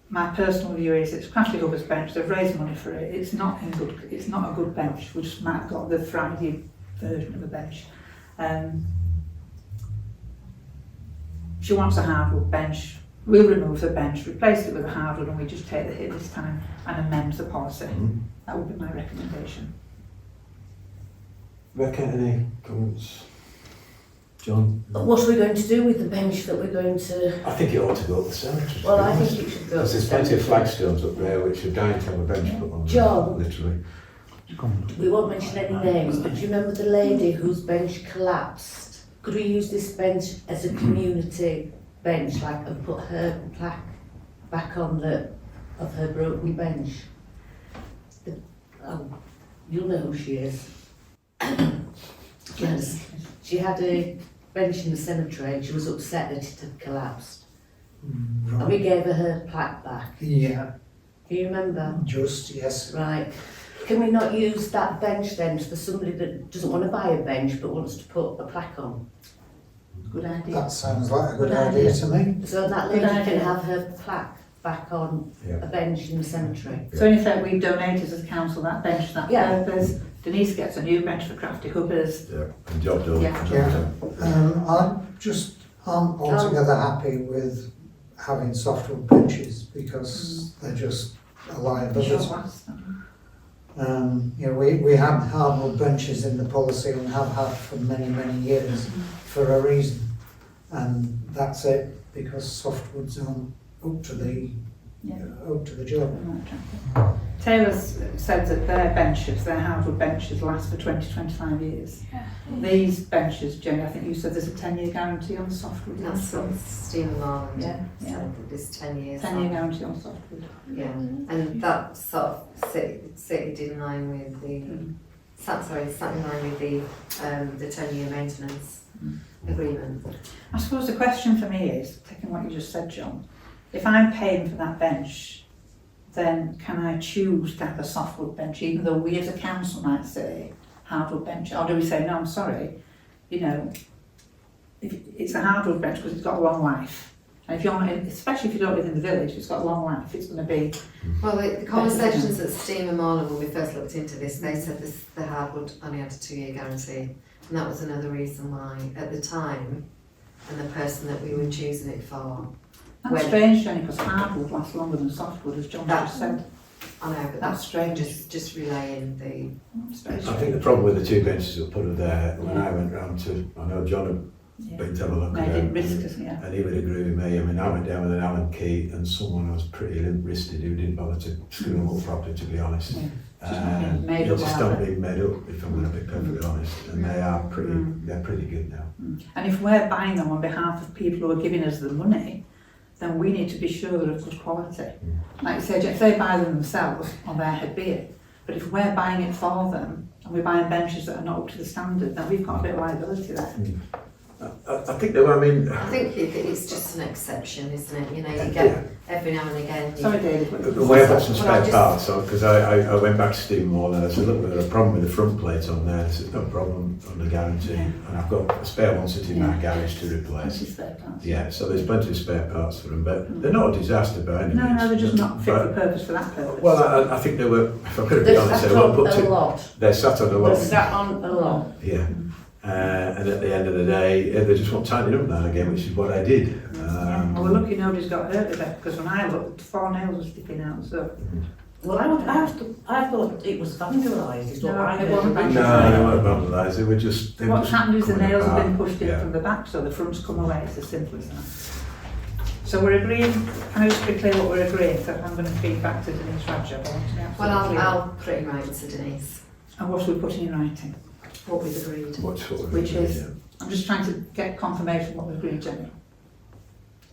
my personal view is it's Crafty Hubber's bench. They've raised money for it. It's not a good bench. We just might have got the Friday version of a bench. She wants a hardwood bench. We'll remove the bench, replace it with a hardwood, and we just take the hit this time and amend the policy. That would be my recommendation. Rebecca, any comments? John? What are we going to do with the bench that we're going to... I think it ought to go up the cemetery. Well, I think it should go up Because there's plenty of flagstones up there which are dying to have a bench put on. John. Literally. We won't mention any names, but do you remember the lady whose bench collapsed? Could we use this bench as a community bench, like, and put her plaque back on of her broken bench? You'll know who she is. Yes. She had a bench in the cemetery and she was upset that it had collapsed. And we gave her plaque back. Yeah, Do you remember? just, yes. Right. Can we not use that bench then for somebody that doesn't want to buy a bench but wants to put a plaque on? Good idea. That sounds like a good Good idea idea. to me. So that Good lady can idea. have her plaque back on a bench in the cemetery. So in effect, we've donated as a council that bench for that Yeah. purpose. Denise gets a new bench for Crafty Hubbers. Yeah, and job done. Yeah. I just aren't altogether happy with having softwood benches because they're just a liability. We have hardwood benches in the policy and have had for many, many years for a reason. And that's it, because softwoods aren't up to the job. Taylor's said that their hardwood benches last for 20-25 years. These benches, Jenny, I think you said there's a 10-year guarantee on softwood. That's what Stephen Marland Yeah. said, that there's 10 years. 10-year guarantee on softwood. Yeah, and that sort of sat in line with sat in line with the 10-year maintenance agreement. I suppose the question for me is, taking what you just said, John, if I'm paying for that bench, then can I choose to have a softwood bench, even though we as a council might say hardwood bench, or do we say, no, I'm sorry, if it's a hardwood bench because it's got a long life, and if you're not, especially if you don't live in the village, it's got a long life, it's going to be... Well, the conversations at Steam and Marlon, when we first looked into this, they said the hardwood only had a 2-year guarantee, and that was another reason why, at the time, and the person that we were choosing it for. That's strange, Jenny, because hardwood lasts longer than softwood, as John just said. I know, but That's strange. Just relaying the... I think the problem with the two benches that put her there, when I went round to, I know John been to have a look at Made it. it risk us, yeah. And he would agree with me. I mean, I went down with an Allen key and someone was pretty limp-wristed who didn't bother to screw them up properly, to be honest. Yeah. Just not being made They up just out don't of it. being made up, if I'm going to be perfectly honest. And they are pretty, they're pretty good now. And if we're buying them on behalf of people who are giving us the money, then we need to be sure they're of good quality. Like you said, if they buy them themselves, on their head be it. But if we're buying it for them, and we're buying benches that are not up to the standard, then we've got a bit of liability there. I think though, I mean... I think it's just an exception, isn't it? You know, you get every now and again. Sorry, David. We have got some Well, I spare just- parts, because I went back to Stephen Moore and I said, look, there's a problem with the front plate on there. They said, no problem on the guarantee. Yeah. And I've got a spare one sitting in my garage to That's replace. just their plans. Yeah, so there's plenty of spare parts for them, but they're not a disaster by any means. No, they're just not fit for But- purpose for that purpose. Well, I think they were, if I'm going to be They're honest, sat they weren't on put a to... lot. They're sat on a They're lot. sat on a lot. Yeah. And at the end of the day, they just want tightening up now and again, which is what I did. Well, we're lucky nobody's got hurt with it, because when I looked, 4 nails were sticking out, so... Well, I thought it was vandalised, is what No, I it heard. wasn't No, they weren't vandalised, they were just... they were What's just happened is the coming nails have been apart. pushed in Yeah. from the back, so the front's come away. It's as simple as that. So we're agreeing, can I just be clear what we're agreeing? So I'm going to feed back to Denise Radger. I want to be absolutely Well, clear. I'll put it in writing to Denise, And what are we putting in writing? what we've agreed. What sort of... Which is- yeah. I'm just trying to get confirmation what we've agreed, Jenny.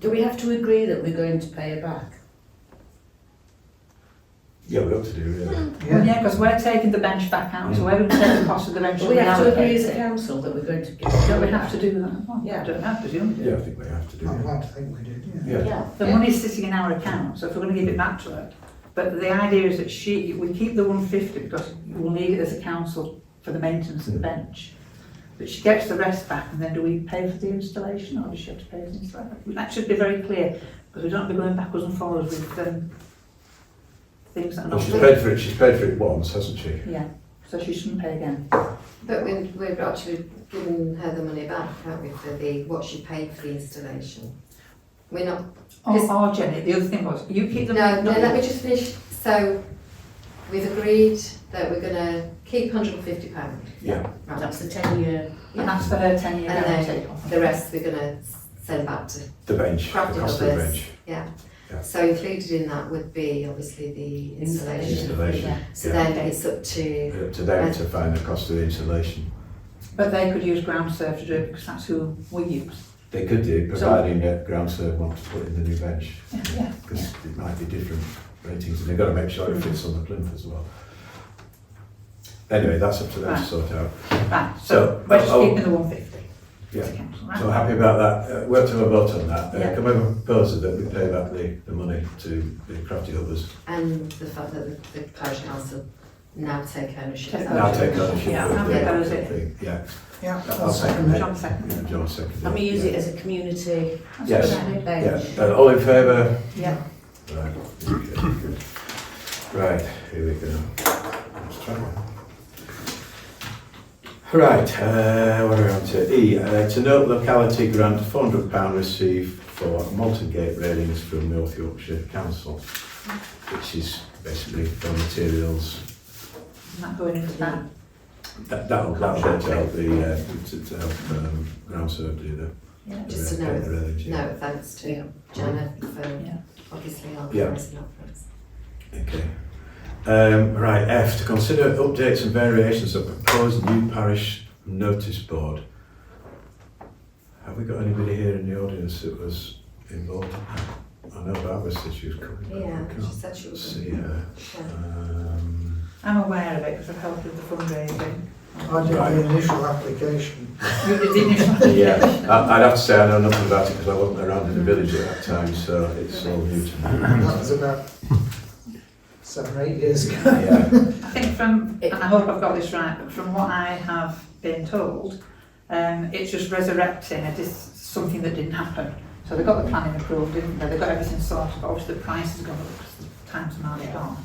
Do we have to agree that we're going to pay her back? Yeah, we ought to do, really. Well, yeah, because we're taking the bench back out, so we're going to take the cost of the bench Do and we have to agree allocate as a it. council that we're going to give? Don't we have to do that? Well, Yeah. I don't know, presumably. Yeah, I think we have to do I'd it. like to think we did, yeah. Yeah. The money's sitting in our account, so if we're going to give it back to her. But the idea is that we keep the 150 because we'll need it as a council for the maintenance of the bench. But she gets the rest back, and then do we pay for the installation, or does she have to pay for the installation? That should be very clear, because we don't be going backwards and forwards with things that are Well, not. she's paid for it once, hasn't she? Yeah, so she shouldn't pay again. But we're actually giving her the money back, aren't we, for what she paid for the installation? We're not... Or Jenny, the other thing was, you keep the No, money. let me just finish. So, we've agreed that we're going to keep £150. Yeah. Right. That's the 10-year. And that's for her 10-year And guarantee. then the rest we're going to send back to The bench, the crafting cost of the others. bench. Yeah. Yeah. So included in that would be obviously the installation. Installation. Yeah. So Yeah. then it's up to... Up to them to find the cost of the installation. But they could use ground surf to do it because that's who we use. They could do, providing that ground serve wants to put in the new bench. Yeah. Because it might be different ratings, and they've got to make sure it fits on the plinth as well. Anyway, that's up to them to Right. sort out. Right, So, so we're just I'll- keeping the 150. Yeah. to council, right? So happy about that. We'll have to have a vote on that. Yeah. Can we propose that we pay back the money to the crafty hubbers? And the fact that the parish council now take ownership. Take of Now that. take ownership Yeah, of I'll the propose it. thing. Yeah. Yeah, I'll I'll second it. John second. Yeah, John seconded. And we use yeah. it as a community That's Yes. a good idea. bench. Yeah, all in favour? Yeah. Right, okay, good. Right, here we go. Let's try one. Right, what are we on to? E, to note locality grant £400 received for Malton Gate railings from North Yorkshire Council, which is basically for materials. I'm not going into that. That'll go to help to help ground serve do the Yeah. Just to the know, railings, yeah. no, thanks to Yeah. Janet for Yeah. obviously Yeah. organising that for us. Okay. Right, F, to consider updates and variations of proposed new parish notice board. Have we got anybody here in the audience that was involved? I know Barbara said she was coming, but Yeah, I she can't said she was. see her. Yeah. I'm aware of it because I've helped with the fundraising. I did the initial application. You did the initial Yeah, application. I'd have to say I know nothing about it because I wasn't around in the village at that time, so it's all new to me. That was about 7 or 8 years ago. Yeah, I think from, and I hope I've got this right, but from what I have been told, it's just resurrecting something that didn't happen. So they got the planning approved, didn't they? They got everything sorted, but obviously the price has gone up because the time's marked on.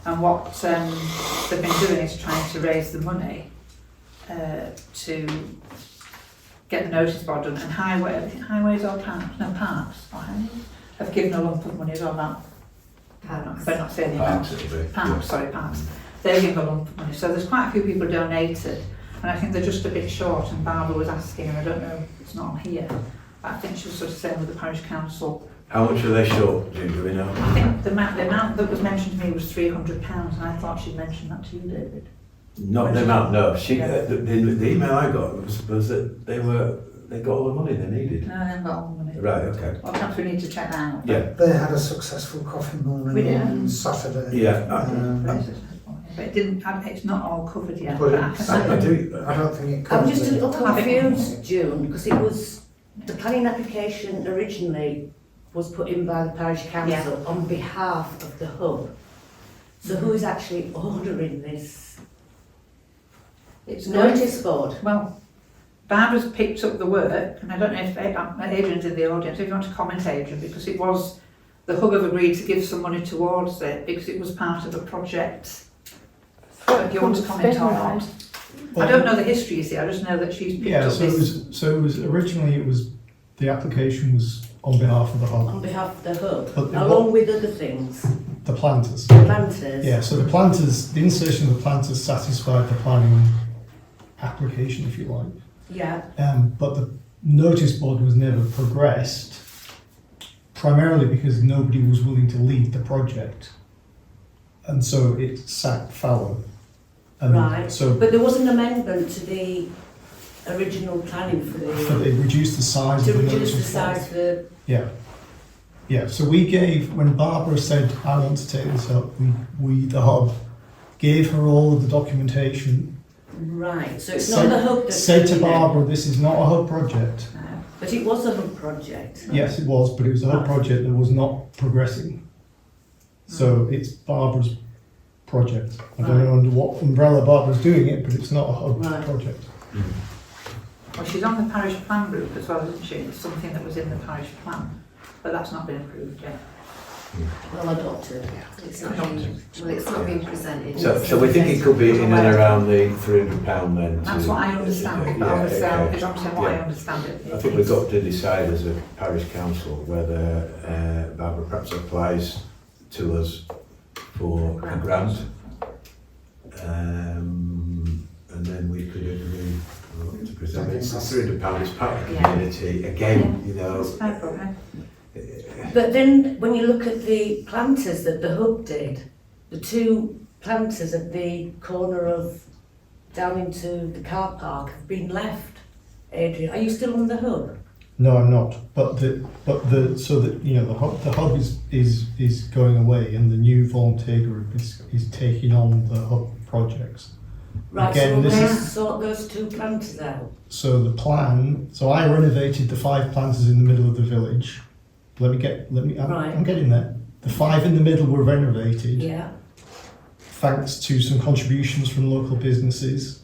And what they've been doing is trying to raise the money to get the notice board done. And highways or parks? No, parks or highways have given a lump of money as well. Parks. Better not say the amount. parks it'll be. Parks, sorry, parks. They're giving a lump of money. So there's quite a few people donated. and I think they're just a bit short, and Barbara was asking, and I don't know, it's not on here, but I think she was sort of saying with the parish council, How much are they short, do we know? I think the amount that was mentioned to me was £300, and I thought she'd mentioned that to you, David. Not the amount, no. Yeah. The email I got was that they got all the money they needed. No, I haven't got all the money. Right, okay. Well, perhaps we need to check that out. Yeah. They had a successful coffee We morning did. on Saturday. Yeah. But it didn't, it's not all covered yet. But but I it's- can- I do. I don't think it I'm covers just a it. little confused, June, because it was, the planning application originally was put in by the parish council on behalf of the hub. So who is actually ordering this It's going, notice board? well, Barbara's picked up the work, and I don't know if Adrian's in the audience, if you want to comment, Adrian, because it was, the hub have agreed to give some money towards it, because it was part of a project. If you want to comment on that. I don't know the history, you see, I just know that she's picked Yeah, up so it this. was originally the application was on behalf of the hub, On behalf of the hub, But along with other things, the planters. planters. Yeah, so the insertion of the planters satisfied the planning application, if you like. Yeah, But the notice board was never progressed, primarily because nobody was willing to lead the project. And so it sat fallow. And right. So But there was an amendment to the original planning for they the, reduced the size to of the reduce notice the board. size of the, Yeah. Yeah, so we gave, when Barbara said, I want to take this up, we the hub, gave her all of the documentation, right, so it's Said- not the hub that's said to doing it, Barbara, this is not a hub project. but it was a hub project. Yes, it was, but it was a hub Right. project that was not progressing. So it's Barbara's project. I don't know under what umbrella Barbara's doing it, but it's not a hub Right. project. Well, she's on the parish plan group as well, isn't she? It's something that was in the parish plan, but that's not been approved yet. Well adopted. It's not being, well, it's not being presented. So we think it could be in and around the £300 then. That's to- what I understand, but Yeah, obviously, okay. it's up to what I Yeah. understand it. I think we've got to decide as a parish council whether Barbara perhaps applies to us for a grant. And then we could agree to present it. It's £300, it's part of the Yeah. community. Again, you know, It's fair problem. But then, when you look at the planters that the hub did, the two planters at the corner of, down into the car park have been left. Adrian, are you still on the hub? No, I'm not. But so that you know the hub is going away, and the new volunteer group is taking on the hub projects. Right, Again, so this let's is- sort those two planters out. So the plan. So I renovated the 5 planters in the middle of the village. I'm Right. getting there. The 5 in the middle were renovated. Yeah, Thanks to some contributions from local businesses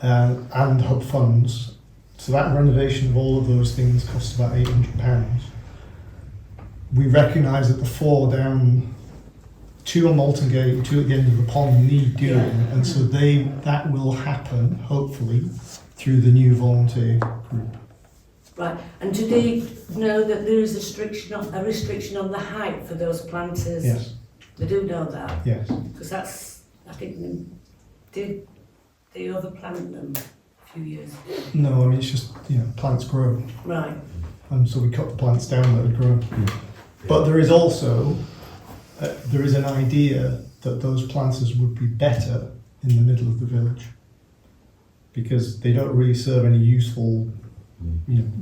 and hub funds. So that renovation of all of those things cost about £800. We recognise that the 4 down, 2 on Malton Gate, 2 at the end of the pond need doing, Yeah. and so that will happen hopefully through the new volunteer group. right. And do they know that there is a restriction on the height for those planters? Yes, They do know that, yes. because that's, I think, did they overplant them a few years ago? No, I mean it's just plants grow, Right, and so we cut the plants down that had grown. But there is also there is an idea that those planters would be better in the middle of the village because they don't really serve any useful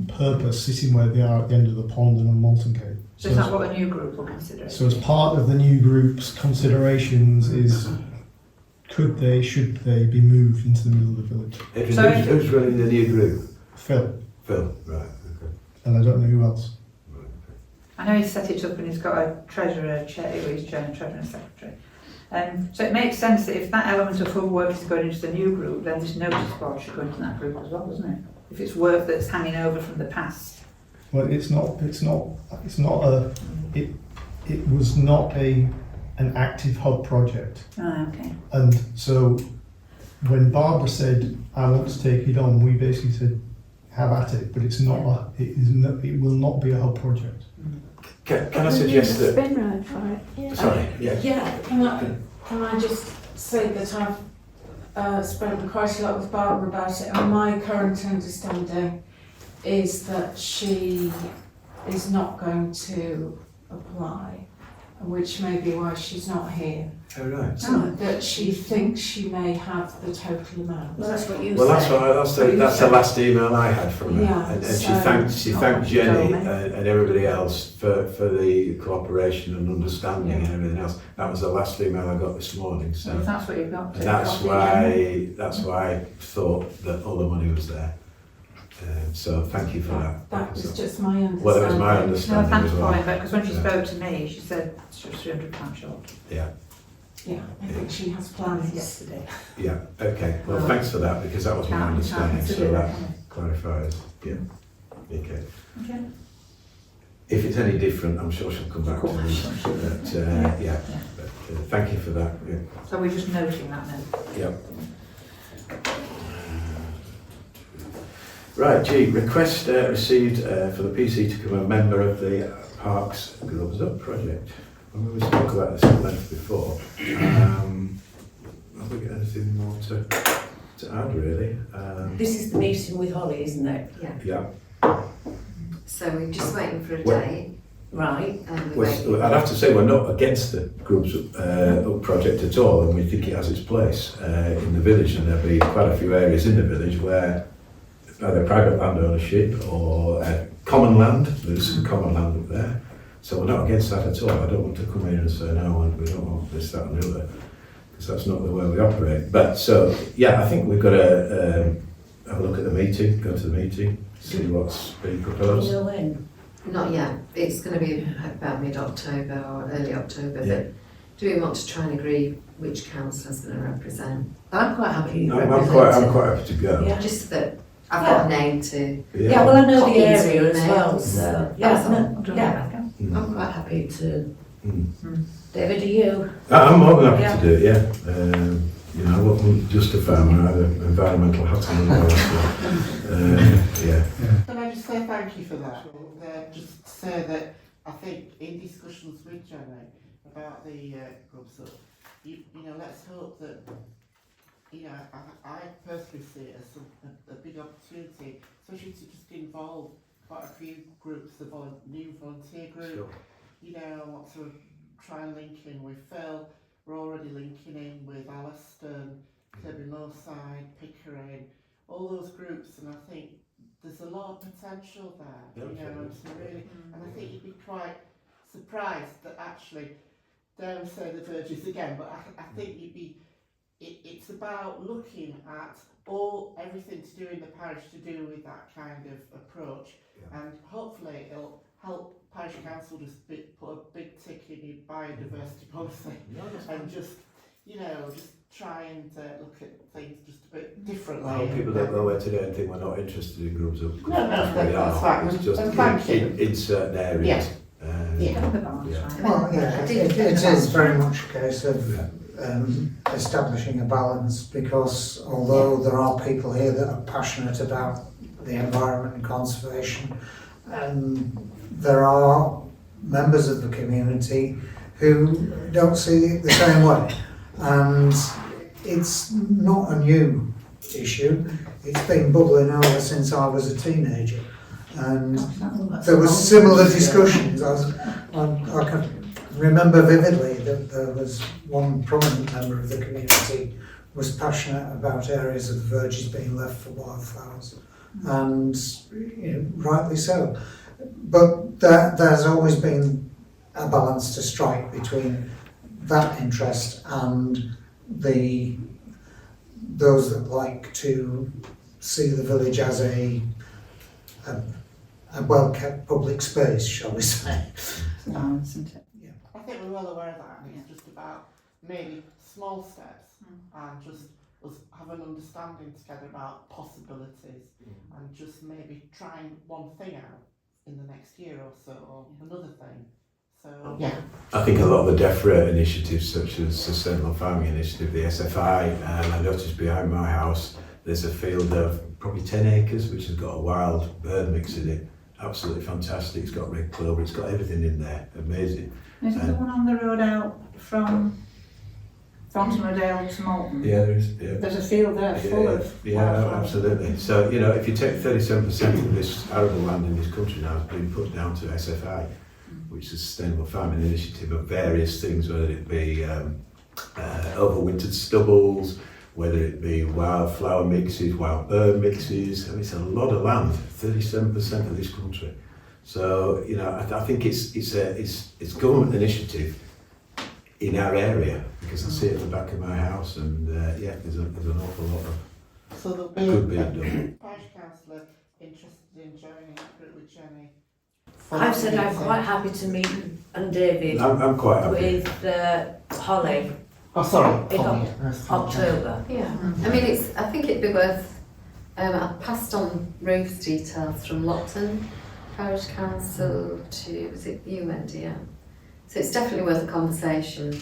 purpose sitting where they are at the end of the pond and on Malton Gate. So is that what the new group will consider? So as part of the new group's considerations is should they be moved into the middle of the village? Adrian, So who's running the new group? Phil, Phil, right, okay. and I don't know who else. Right, okay. I know he's set it up and he's got a treasurer, he's chairman, treasurer and secretary. So it makes sense that if that element of hub work is going into the new group, then this notice board should go into that group as well, doesn't it? If it's work that's hanging over from the past. Well, it was not an active hub project. Ah, okay. And so when Barbara said, I want to take it on, we basically said, have at it, but it will not be a hub project. Can I suggest that? Spin road for it. Yeah. Sorry, yeah. yeah, Can I just say that spoken quite a lot with Barbara about it, and my current understanding is that she is not going to apply, which may be why she's not here. Oh, right. That she thinks she may have the total amount. Well, that's what you Well, say. that's the last email I had from her, Yeah, and so- she thanked Jenny and everybody else for the cooperation and understanding and everything else. That was the last email I got this morning. So If that's what you've got. and that's why I thought that all the money was there. So thank you for that. That was just my understanding. Well, it was my No, understanding thanks as for well. it, because when she Yeah. spoke to me, she said she was £300 short Yeah, Yeah, I think she has plans. yesterday. yeah. Okay. Well, Well, thanks for that because that was my Can't understanding. consider So that, that can we? clarifies. Yeah. Okay. Okay. If it's any different, I'm sure she'll come back to me. But yeah. Yeah. But thank you for that. Yeah. So we're just noting that then. Yep. Right, G, request received for the PC to become a member of the Parks Gloves Up project. When we spoke about this at length before, have we got anything more to add really? This is the meeting with Holly, isn't it? Yeah. Yeah. So we're just waiting for a Well- date. Right. And we're waiting. I'd have to say we're not against the Gloves Up project at all, and we think it has its place in the village, and there'll be quite a few areas in the village where either private land ownership or common land, there's some common land up there. So we're not against that at all. I don't want to come here and say, no, we don't want this, that and the other, because that's not the way we operate. But so, yeah, I think we've got to have a look at the meeting, go to the meeting, see what's being Do you proposed. know when? Not yet. It's going to be about mid-October or early October. Yeah. But do we want to try and agree which councillor's going to represent? I'm quite happy. I'm quite happy to go. Yeah. Just that I've got a name to. Yeah, well, I know Pop the into area as well, emails. so, That's all. yeah, yeah, Mm. I'm quite happy to. Mm. David, are you? I'm more than happy Yeah. to do it, yeah. You know, I wasn't just a farmer, I had an environmental hat on as well. So, yeah. Can I just say thank you for that? Just to say that I think in discussions with Jenny about the Gloves Up, you know, let's hope that, you know, I personally see it as a big opportunity, especially to just involve quite a few groups, the new volunteer group. Sure. You know, I want to try and link in with Phil. We're already linking in with Alliston, Kirby Moorside, Pickering, all those groups, and I think there's a lot of potential there. You know, and to really, and I think you'd be quite surprised that actually, dare we say the Verges again, but I think you'd be. It's about looking at everything to do in the parish to do with that kind of approach, and hopefully it'll help Parish Council just put a big tick in your biodiversity policy, and just, you know, just try and look at things just a bit differently. I hope people don't go away today and think we're not interested in Gloves Up. No, that's fine. It's just And thank you. in certain areas. Yeah. Got the balance, Yeah. right? Well, yeah, I it did think is about- very much a case of establishing a balance, because although there are people here that are passionate about the environment and conservation, there are members of the community who don't see it the same way. And it's not a new issue. It's been bubbling over since I was a teenager. And there was similar discussions. I can remember vividly that there was one prominent member of the community was passionate about areas of the Verges being left for wildflowers, and you know, rightly so. But there's always been a balance to strike between that interest and those that like to see the village as a well-kept public space, shall we say. It's a balance, isn't it? I think we're well aware of that, and it's just about maybe small steps and just us have an understanding together about possibilities and just maybe trying one thing out in the next year or so, or another thing. So yeah. I think a lot of the DEFRA initiatives, such as Sustainable Farming Initiative, the SFI, and I noticed behind my house there's a field of probably 10 acres which has got a wild bird mix in it. Absolutely fantastic. It's got red clover, it's got everything in there. Amazing. Is it the one on the road out from Thornton O'Dale to Malton. Yeah, there is. Yeah. There's a field there full of Yeah, wildflowers. absolutely. So, you know, if you take 37% of this arable land in this country now has been put down to SFI, which is Sustainable Farming Initiative of various things, whether it be overwintered stubbles, whether it be wildflower mixes, wild bird mixes. I mean, it's a lot of land, 37% of this country. So, you know, I think it's government initiative in our area, because I see it at the back of my house, and yeah, there's an awful lot of So there'll good be being a done. parish councillor interested in joining a group with Jenny. I've said I'm quite happy to meet and David I'm quite happy. with Holly Oh, sorry. in Tommy. October. Yeah, I mean, I think it'd be worth, I passed on Ruth's details from Loughton Parish Council to, was it you, Wendy? Yeah. So it's definitely worth a conversation,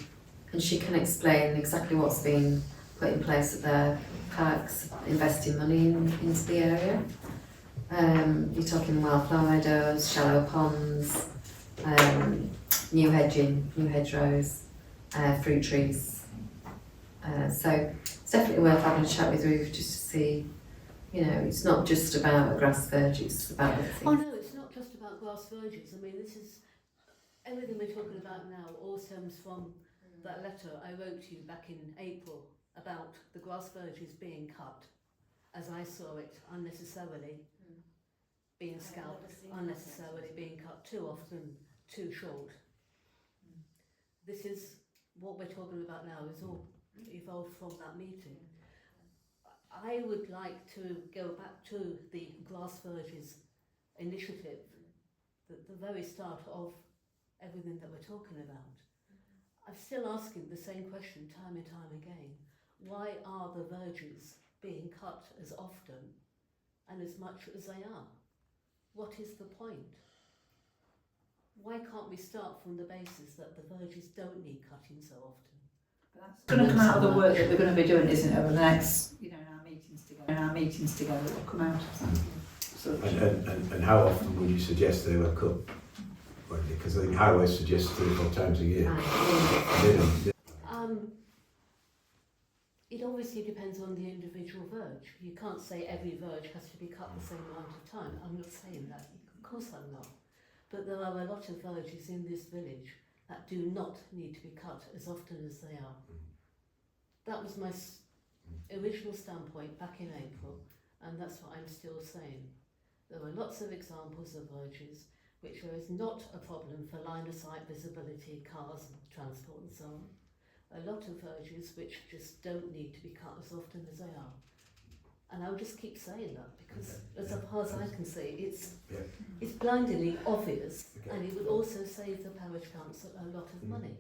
and she can explain exactly what's been put in place at their parks, investing money into the area. You're talking wildflower meadows, shallow ponds, new hedging, new hedgerows, fruit trees. So it's definitely worth having a chat with Ruth just to see, you know, it's not just about a grass verge, it's about other things. Oh no, it's not just about grass verges. I mean, this is, everything we're talking about now all stems from that letter I wrote to you back in April about the grass verges being cut, as I saw it, unnecessarily, being scalped, unnecessarily being cut too often, too short. This is what we're talking about now, is all evolved from that meeting. I would like to go back to the grass verges initiative, the very start of everything that we're talking about. I'm still asking the same question time and time again. Why are the verges being cut as often and as much as they are? What is the point? Why can't we start from the basis that the verges don't need cutting so often? That's going to come out of the work that we're going to be doing, isn't it, over the next, you know, in our meetings together, it will come out of that. So, And how often would you suggest they were cut? Because I think highways suggest 3 or 4 times a year. It obviously depends on the individual verge. You can't say every verge has to be cut the same amount of time. I'm not saying that. Of course I'm not. But there are a lot of verges in this village that do not need to be cut as often as they are. That was my original standpoint back in April, and that's what I'm still saying. There are lots of examples of verges which there is not a problem for line of sight visibility, cars, transport and so on. A lot of verges which just don't need to be cut as often as they are. And I'll just keep saying that because as far as I can see, it's blindingly obvious, and it would also save the parish council a lot of money.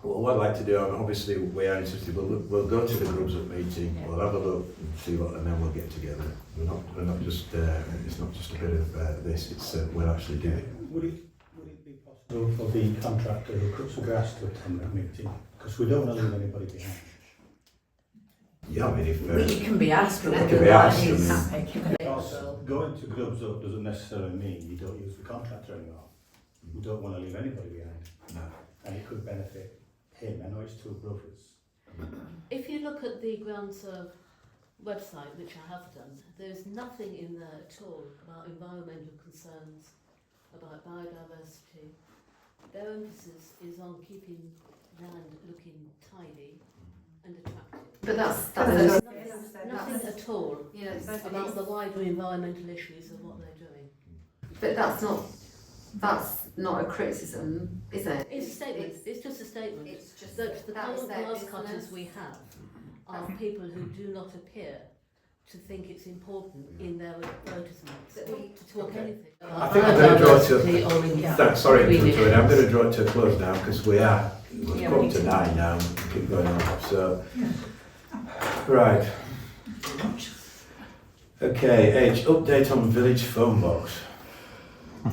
Well, what I'd like to do, obviously we are interested, we'll go to the groups up meeting, we'll have a look and see what, and then we'll get together. We're not just, it's not just a bit of this, it's we'll actually do it. Would it be possible for the contractor who cuts the grass to attend that meeting? Because we don't want to leave anybody behind. Yeah, I mean, if You can be asked, but It can be asked, I otherwise mean. Because going to Grubs Up doesn't necessarily mean you don't use the contractor anymore. We don't want to leave anybody behind. No. And it could benefit him. I know it's 2 brothers. If you look at the Groundserve website, which I have done, there's nothing in there at all about environmental concerns, about biodiversity. Their emphasis is on keeping land looking tidy and attractive. But that's Nothing at all you know, about the wider environmental issues of what they're doing. but that's not a criticism, is it? It's a statement, it's just a statement. It's just That the that was current their grass business. cutters we have are people who do not appear to think it's important in their advertisements That we- to talk anything. I think I'm going to draw it to, sorry, I'm going to draw it to a close now because we're up to 9 now and keep going on. So, right. Okay, H, update on village phone box.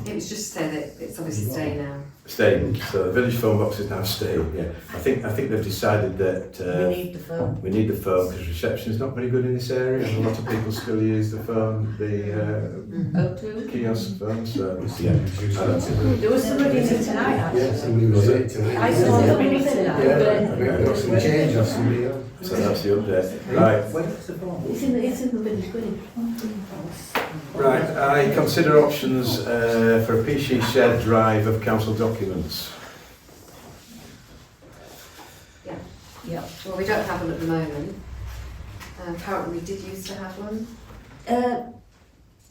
It was just to say that it's obviously staying now. Staying, so the village phone box is now staying, yeah. I think they've decided that we need the phone. we need the phone because reception is not very good in this area and a lot of people still use the phone, the kiosk phone, so yeah. I don't think There was somebody in it tonight, actually. Yes, and we was it tonight. I saw them in it tonight. Yeah, I got some change it. Right. Where's the form? It's in the village green. Right, I consider options for a PC shared drive of council documents. Yeah. Well, we don't have one at the moment. Apparently we did used to have one.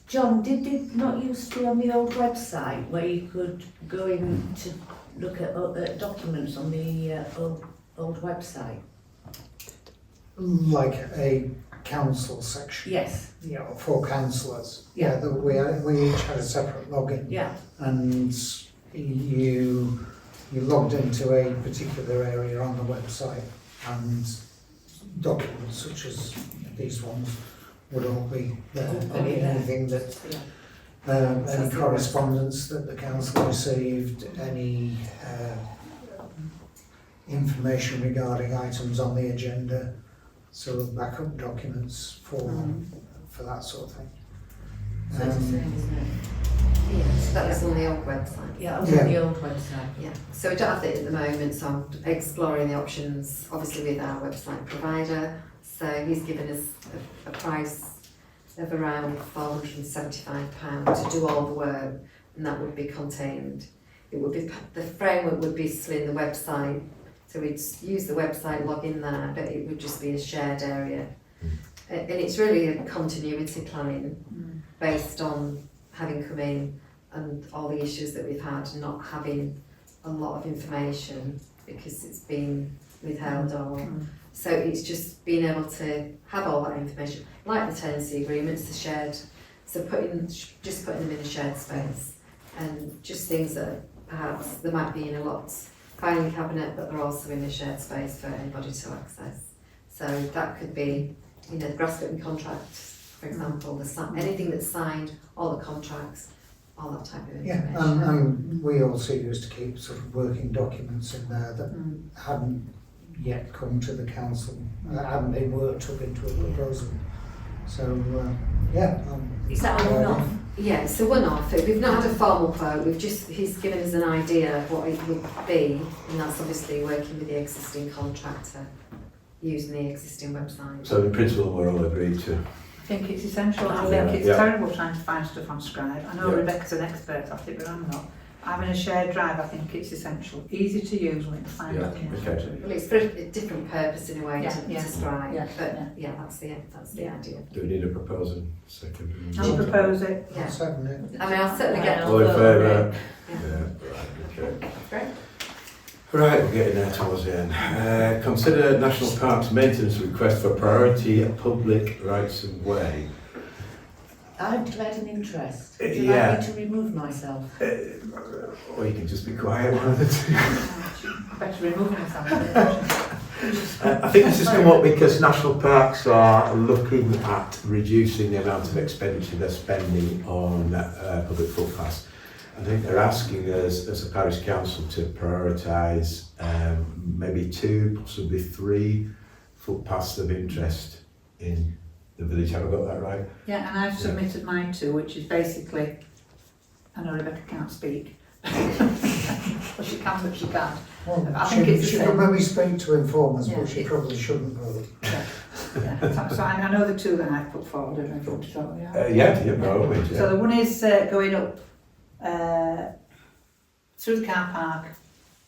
John, did it not used to be on the old website where you could go in to look at documents on the old website? Like a council section. Yes. Yeah, for councillors. Yeah. We each had a separate login. Yeah. And you logged into a particular area on the website, and documents such as these ones would all be there. Anything that, any correspondence that the council received, any information regarding items on the agenda, sort of backup documents for that sort of thing. So it's the same, isn't it? Yeah, so that was on the old website. Yeah, it was on the old website. Yeah, so we don't have it at the moment, so I'm exploring the options, obviously with our website provider. So he's given us a price of around £475 to do all the work, and that would be contained. It would be, the framework would be still in the website, so we'd use the website, log in there, but it would just be a shared area. And it's really a continuity planning based on having come in and all the issues that we've had, not having a lot of information because it's been withheld or so it's just being able to have all that information, like the tenancy agreements, the shared, so just putting them in a shared space, and just things that perhaps they might be in a locked filing cabinet, but they're also in a shared space for anybody to access. So that could be, you know, the grass cutting contract, for example, anything that's signed, all the contracts, all that type of information. Yeah, and we also used to keep sort of working documents in there that hadn't yet come to the council, hadn't been worked up into a proposal. So, Is that a one-off? Yeah, it's a one-off. We've not had a formal quote, he's given us an idea of what it would be, and that's obviously working with the existing contractor, using the existing website. So in principle, we're all agreed to. I think it's essential. I Yeah. think it's Yeah. terrible trying to find stuff on Scribe. I know Yeah. Rebecca's an expert at it, but I'm not. Having a shared drive, I think it's essential. Easy to use when it's find Yeah, documents. okay. Well, it's for a different purpose in a way Yeah, to yeah. Scribe, Yeah, but yeah. that's the Yeah. idea. Do we need a proposal? Second. I'll propose it. Yeah. second it. I mean, I'll certainly get. All in favour? Yeah. Yeah, right, okay. Great. Right, we're getting there towards the end. Consider National Parks maintenance request for priority public rights of way. I've declared an interest. Would you Yeah. like me to remove myself? Or you can just be quiet, one of the two. Better remove myself. I think this has come up because national parks are looking at reducing the amount of expenditure they're spending on public footpaths. I think they're asking us as a parish council to prioritise maybe 2, possibly 3 footpaths of interest in the village. Have I got that right? Yeah, and I've submitted mine too, which is basically, I know Rebecca can't speak. Well, she can, but she can't. Well, I think it's the she same. could maybe speak to inform us, Yeah, but she probably shouldn't really. Yeah. So I know the two that I've put forward, I don't know if you want to talk about it. Yeah, no, wait, So the one is going up through the car park,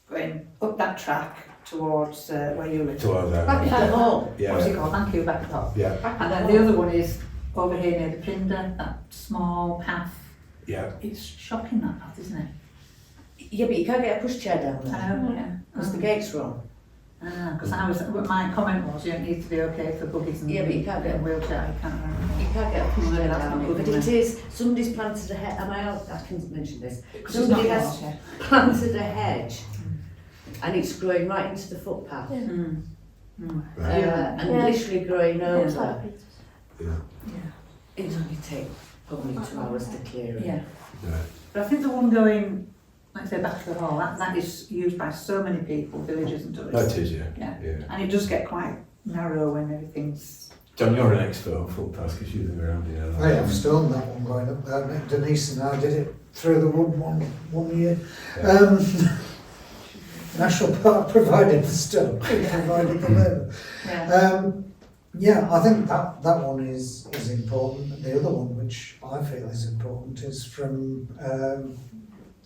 going up that track towards where you live. Towards that. Back at home. What's Yeah, it called? Thank you, back up. yeah, And then the other one is over here near the Pinder, that small path. yeah. It's shocking, that path, isn't it? Yeah, but you can't get a pushchair down there. I know, yeah. Because the gate's wrong. Because my comment was, you don't need to be okay for buggies and Yeah, but you can't get- wheelchair, you can't. You can't get a pushchair That's down not it. good, But is it is, somebody's planted a hedge, I can mention this. Because Somebody it's not has wheelchair. planted a hedge and it's growing right into the footpath. Mm. Mm. Right. And literally growing over. Yeah. It'll only take probably 2 hours to clear it. Yeah. Right. But I think the one going, like I say, back to the hall, that is used by so many people, villagers and tourists. That is, yeah. Yeah. Yeah. And it does get quite narrow when everything's... John, you're an expert on footpaths because you live around here. I have still that one going up there. Denise and I did it through the wood one year. National Park provided the stone, we provided the labour. Yeah. Yeah, I think that one is important. The other one, which I feel is important, is from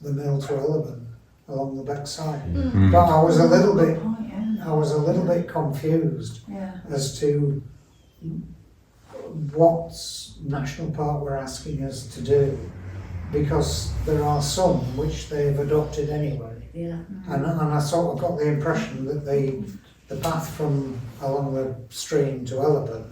the mill to Ellerton along the backside. But I was a little bit confused Yeah. as to what national park we're asking us to do, because there are some which they've adopted anyway. Yeah. And I sort of got the impression that the path from along the stream to Ellerton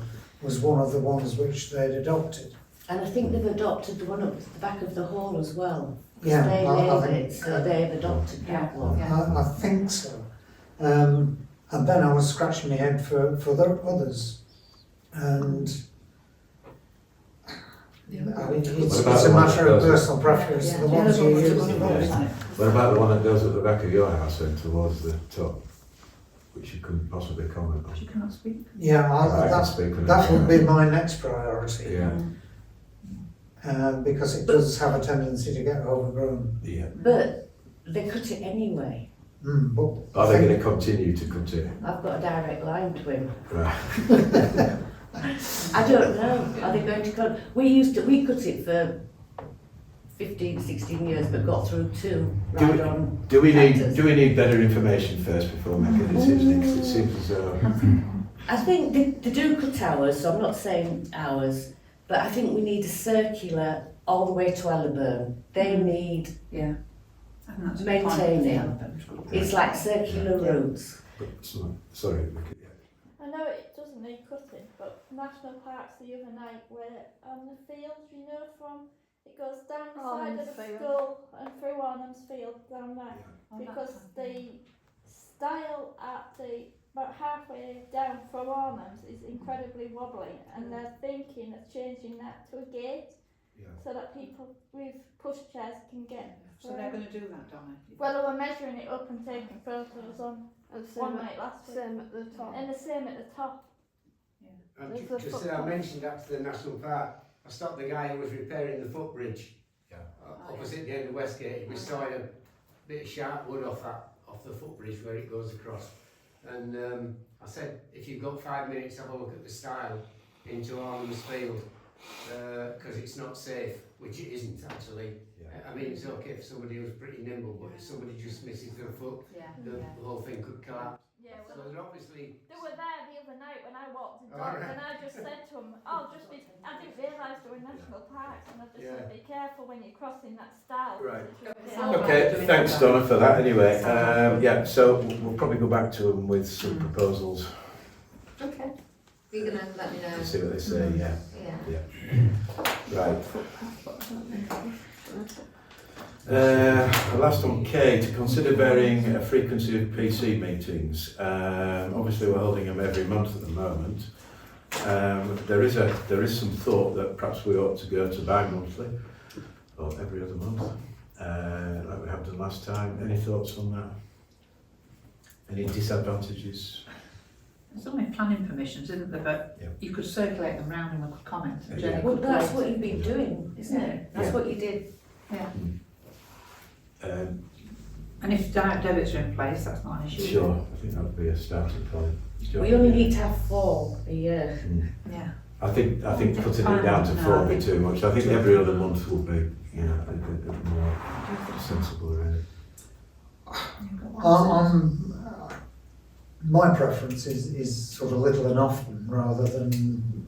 was one of the ones which they'd adopted. And I think they've adopted the one up the back of the hall as well. Yeah, They I labelled think- it, so they've adopted that one. I think so. And then I was scratching my head for the others. And I mean, it's a matter of personal preference. Yeah. The ones you use. What about the one that goes at the back of your house and towards the top, which you couldn't possibly comment on? You cannot speak. Yeah, I can speak for that would myself. be my next priority. Yeah, Because it does have a tendency to get overgrown. yeah. But they cut it anyway. But Are they going to continue to cut it? I've got a direct line to him. Right. I don't know. Are they going to cut? We cut it for 15, 16 years, but got through two right on. Do we tractors. need better information first before making decisions? Because it seems as though. I think they do cut hours, so I'm not saying hours, but I think we need a circular all the way to Ellerburn. They need, Yeah. And that's the Maintaining. point of the Elephant. it's like circular routes. But, sorry, Ricky, yeah. I know it doesn't need cutting, but National Parks the other night were on the fields, you know, it goes down the side of the school and through Arnham's Field down there. Because the stile at about halfway down from Arnham's is incredibly wobbly, and they're thinking of changing that to a gate so that people with pushchairs can get. So they're going to do that, Donna? Well, they were measuring it up and taking photos on one night last week. Same at the top. And the same at the top. And There's a just footpath. say I mentioned that to the National Park. I stopped the guy who was repairing the footbridge opposite the end of Westgate. He was sawing a bit of sharp wood off the footbridge where it goes across. And I said, if you've got 5 minutes, have a look at the stile into Arnham's Field, because it's not safe, which it isn't actually. I mean, it's okay for somebody who's pretty nimble, but if somebody just misses their foot, the whole thing could collapse. Yeah, So they're obviously. they were there the other night when I walked the Oh, dog, right. and I just said to them, I didn't realise they were national parks, and I just said, be careful when you're crossing that stile. Right. Yeah. Okay, thanks Donna for that anyway. Yeah, so we'll probably go back to them with some proposals Okay. You're going to let me know. to see what they say, yeah. Right. The last one, K, to consider varying a frequency of PC meetings. Obviously we're holding them every month at the moment. There is some thought that perhaps we ought to go to bi-monthly or every other month, like we have done last time. Any thoughts on that? Any disadvantages? There's only planning permissions, isn't there? But you could circulate them round and we could comment. And Jenny Well, could that's wait. what you've been doing, isn't it? That's what you did. Yeah. Um, And if direct debits are in place, that's not an issue. Sure, I think that would be a starting point. We only need to have 4 a year. Yeah. I think cutting it down to 4 would be too much. I think every other month would be, a bit more sensible, really. My preference is sort of little and often rather than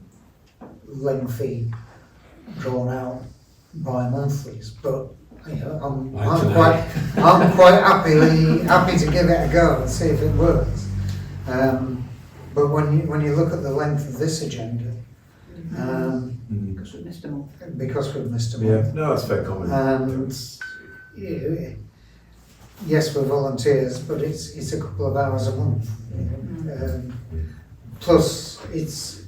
lengthy, drawn out bi-monthlies. But I'm quite happy to give it a go and see if it works. But when you look at the length of this agenda, Because we've missed a month. because we've missed a month. Yeah, no, that's a fair comment. And yes, we're volunteers, but it's a couple of hours a month. Plus, it's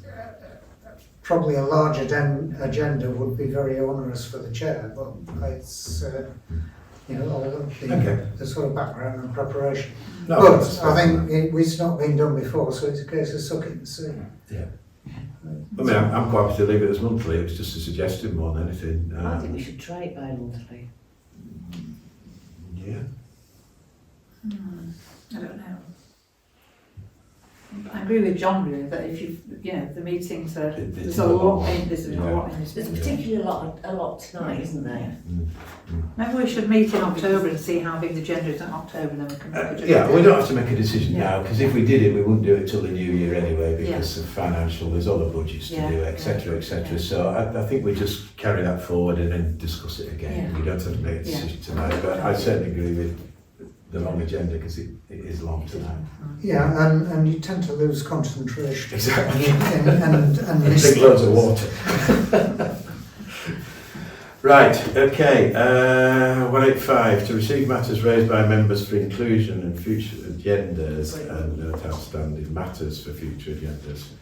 probably a large agenda would be very onerous for the chair, but it's all the sort of background and preparation. No, But that's I fair. think it's not been done before, so it's a case of suck it and see. Yeah. I mean, I'm quite happy to leave it as monthly. It was just a suggestion more than anything. I think we should try it bi-monthly. Yeah. I don't know. I agree with John really that if the meetings are, there's a a lot lot. in this, a lot in this. There's meeting. particularly a lot tonight, isn't there? Maybe we should meet in October and see how big the agenda is in October, and then we can make a judgment. Yeah, we don't have to make a decision Yeah. now, because if we did it, we wouldn't do it till the new year anyway, Yeah. because of financial, there's other budgets to Yeah. do, etc., etc. Yeah. So I think we just carry that forward and then discuss it again. Yeah. We don't have to make a decision tonight, but I certainly agree with the long agenda, because it is long tonight. Yeah, and you tend to lose concentration. Exactly. And miss Drink loads of things. water. Right, okay, 185, to receive matters raised by members for inclusion in future agendas and note outstanding matters for future agendas.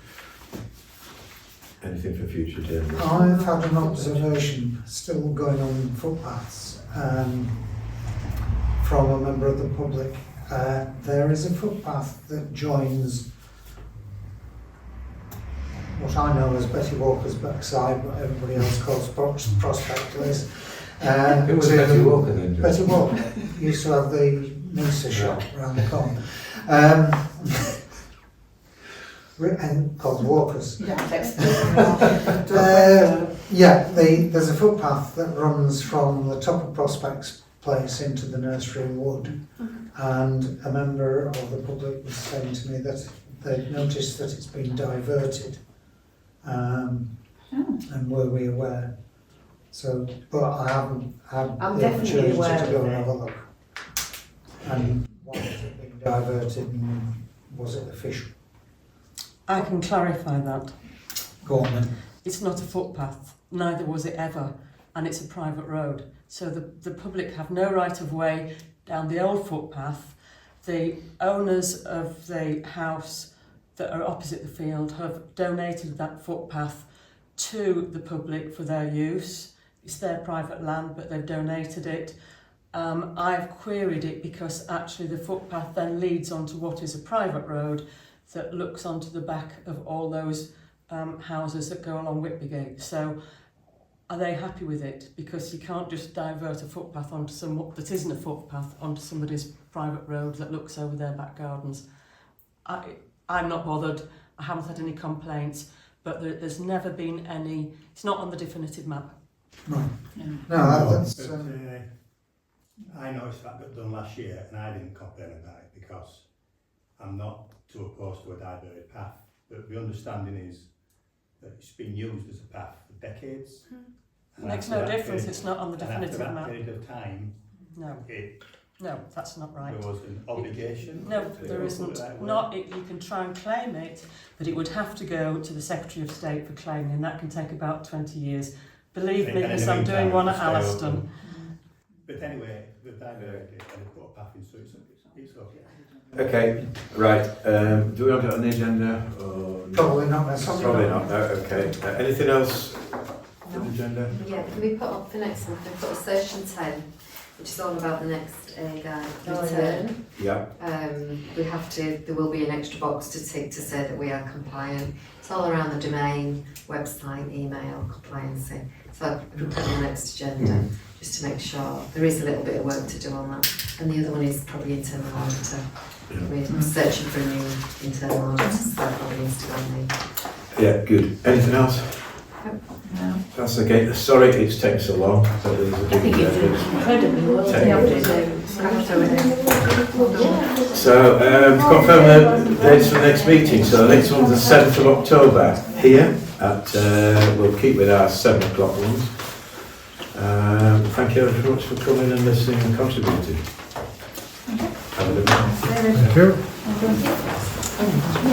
Anything for future agendas? I've had an observation still going on footpaths from a member of the public. There is a footpath that joins what I know as Betty Walker's backside, what everybody else calls Prospect Place. Who was Betty Walker then? John? Betty Walker used to have the Nisa shop around the corner. And called Walker's. There's a footpath that runs from the top of Prospect's Place into the nursery wood, and a member of the public was saying to me that they'd noticed that it's been diverted, and were we aware? So, but I haven't had I'm the definitely opportunity aware to go of and it. have a look. And why was it being diverted, and was it official? I can clarify that. Go on then. It's not a footpath, neither was it ever, and it's a private road. So the public have no right of way down the old footpath. The owners of the house that are opposite the field have donated that footpath to the public for their use. It's their private land, but they've donated it. I've queried it because actually the footpath then leads onto what is a private road that looks onto the back of all those houses that go along Whitbygate. So are they happy with it? Because you can't just divert a footpath onto that isn't a footpath onto somebody's private road that looks over their back gardens. I'm not bothered. I haven't had any complaints, but there's never been any. It's not on the definitive map. No, that's. But, I noticed that got done last year, and I didn't complain about it because I'm not too opposed to a diverted path. But the understanding is that it's been used as a path for decades. It makes no difference. It's not on the definitive map. map. After that period of time, No, that's not right. there was an obligation. No, there isn't. You can try and claim it, but it would have to go to the Secretary of State for claiming, and that can take about 20 years. Believe me, because I'm doing one at Alliston. But anyway, they've diverted it and they put a path in, so it's okay. Okay, right. Do we want it on the agenda? Or Probably not necessarily. Probably not. No. Okay. Anything else on the agenda? Yeah, can we put up for next month, we've got a session 10, which is all about the next guide return. Yeah. There will be an extra box to tick to say that we are compliant. It's all around the domain, website, email, compliance. So we put on the next agenda just to make sure there is a little bit of work to do on that. And the other one is probably internal auditor. We're searching for a new internal auditor, so that probably needs to go on the... Yeah, good. Anything else? No. That's okay. Sorry it's taken so long. But there's a I think big, you've done incredibly well. So, to confirm the dates for the next meeting, so the next one's the 7th of October here at, we'll keep with our 7 o'clock ones. Thank you very much for coming and listening and contributing. Have a good night. Thank you.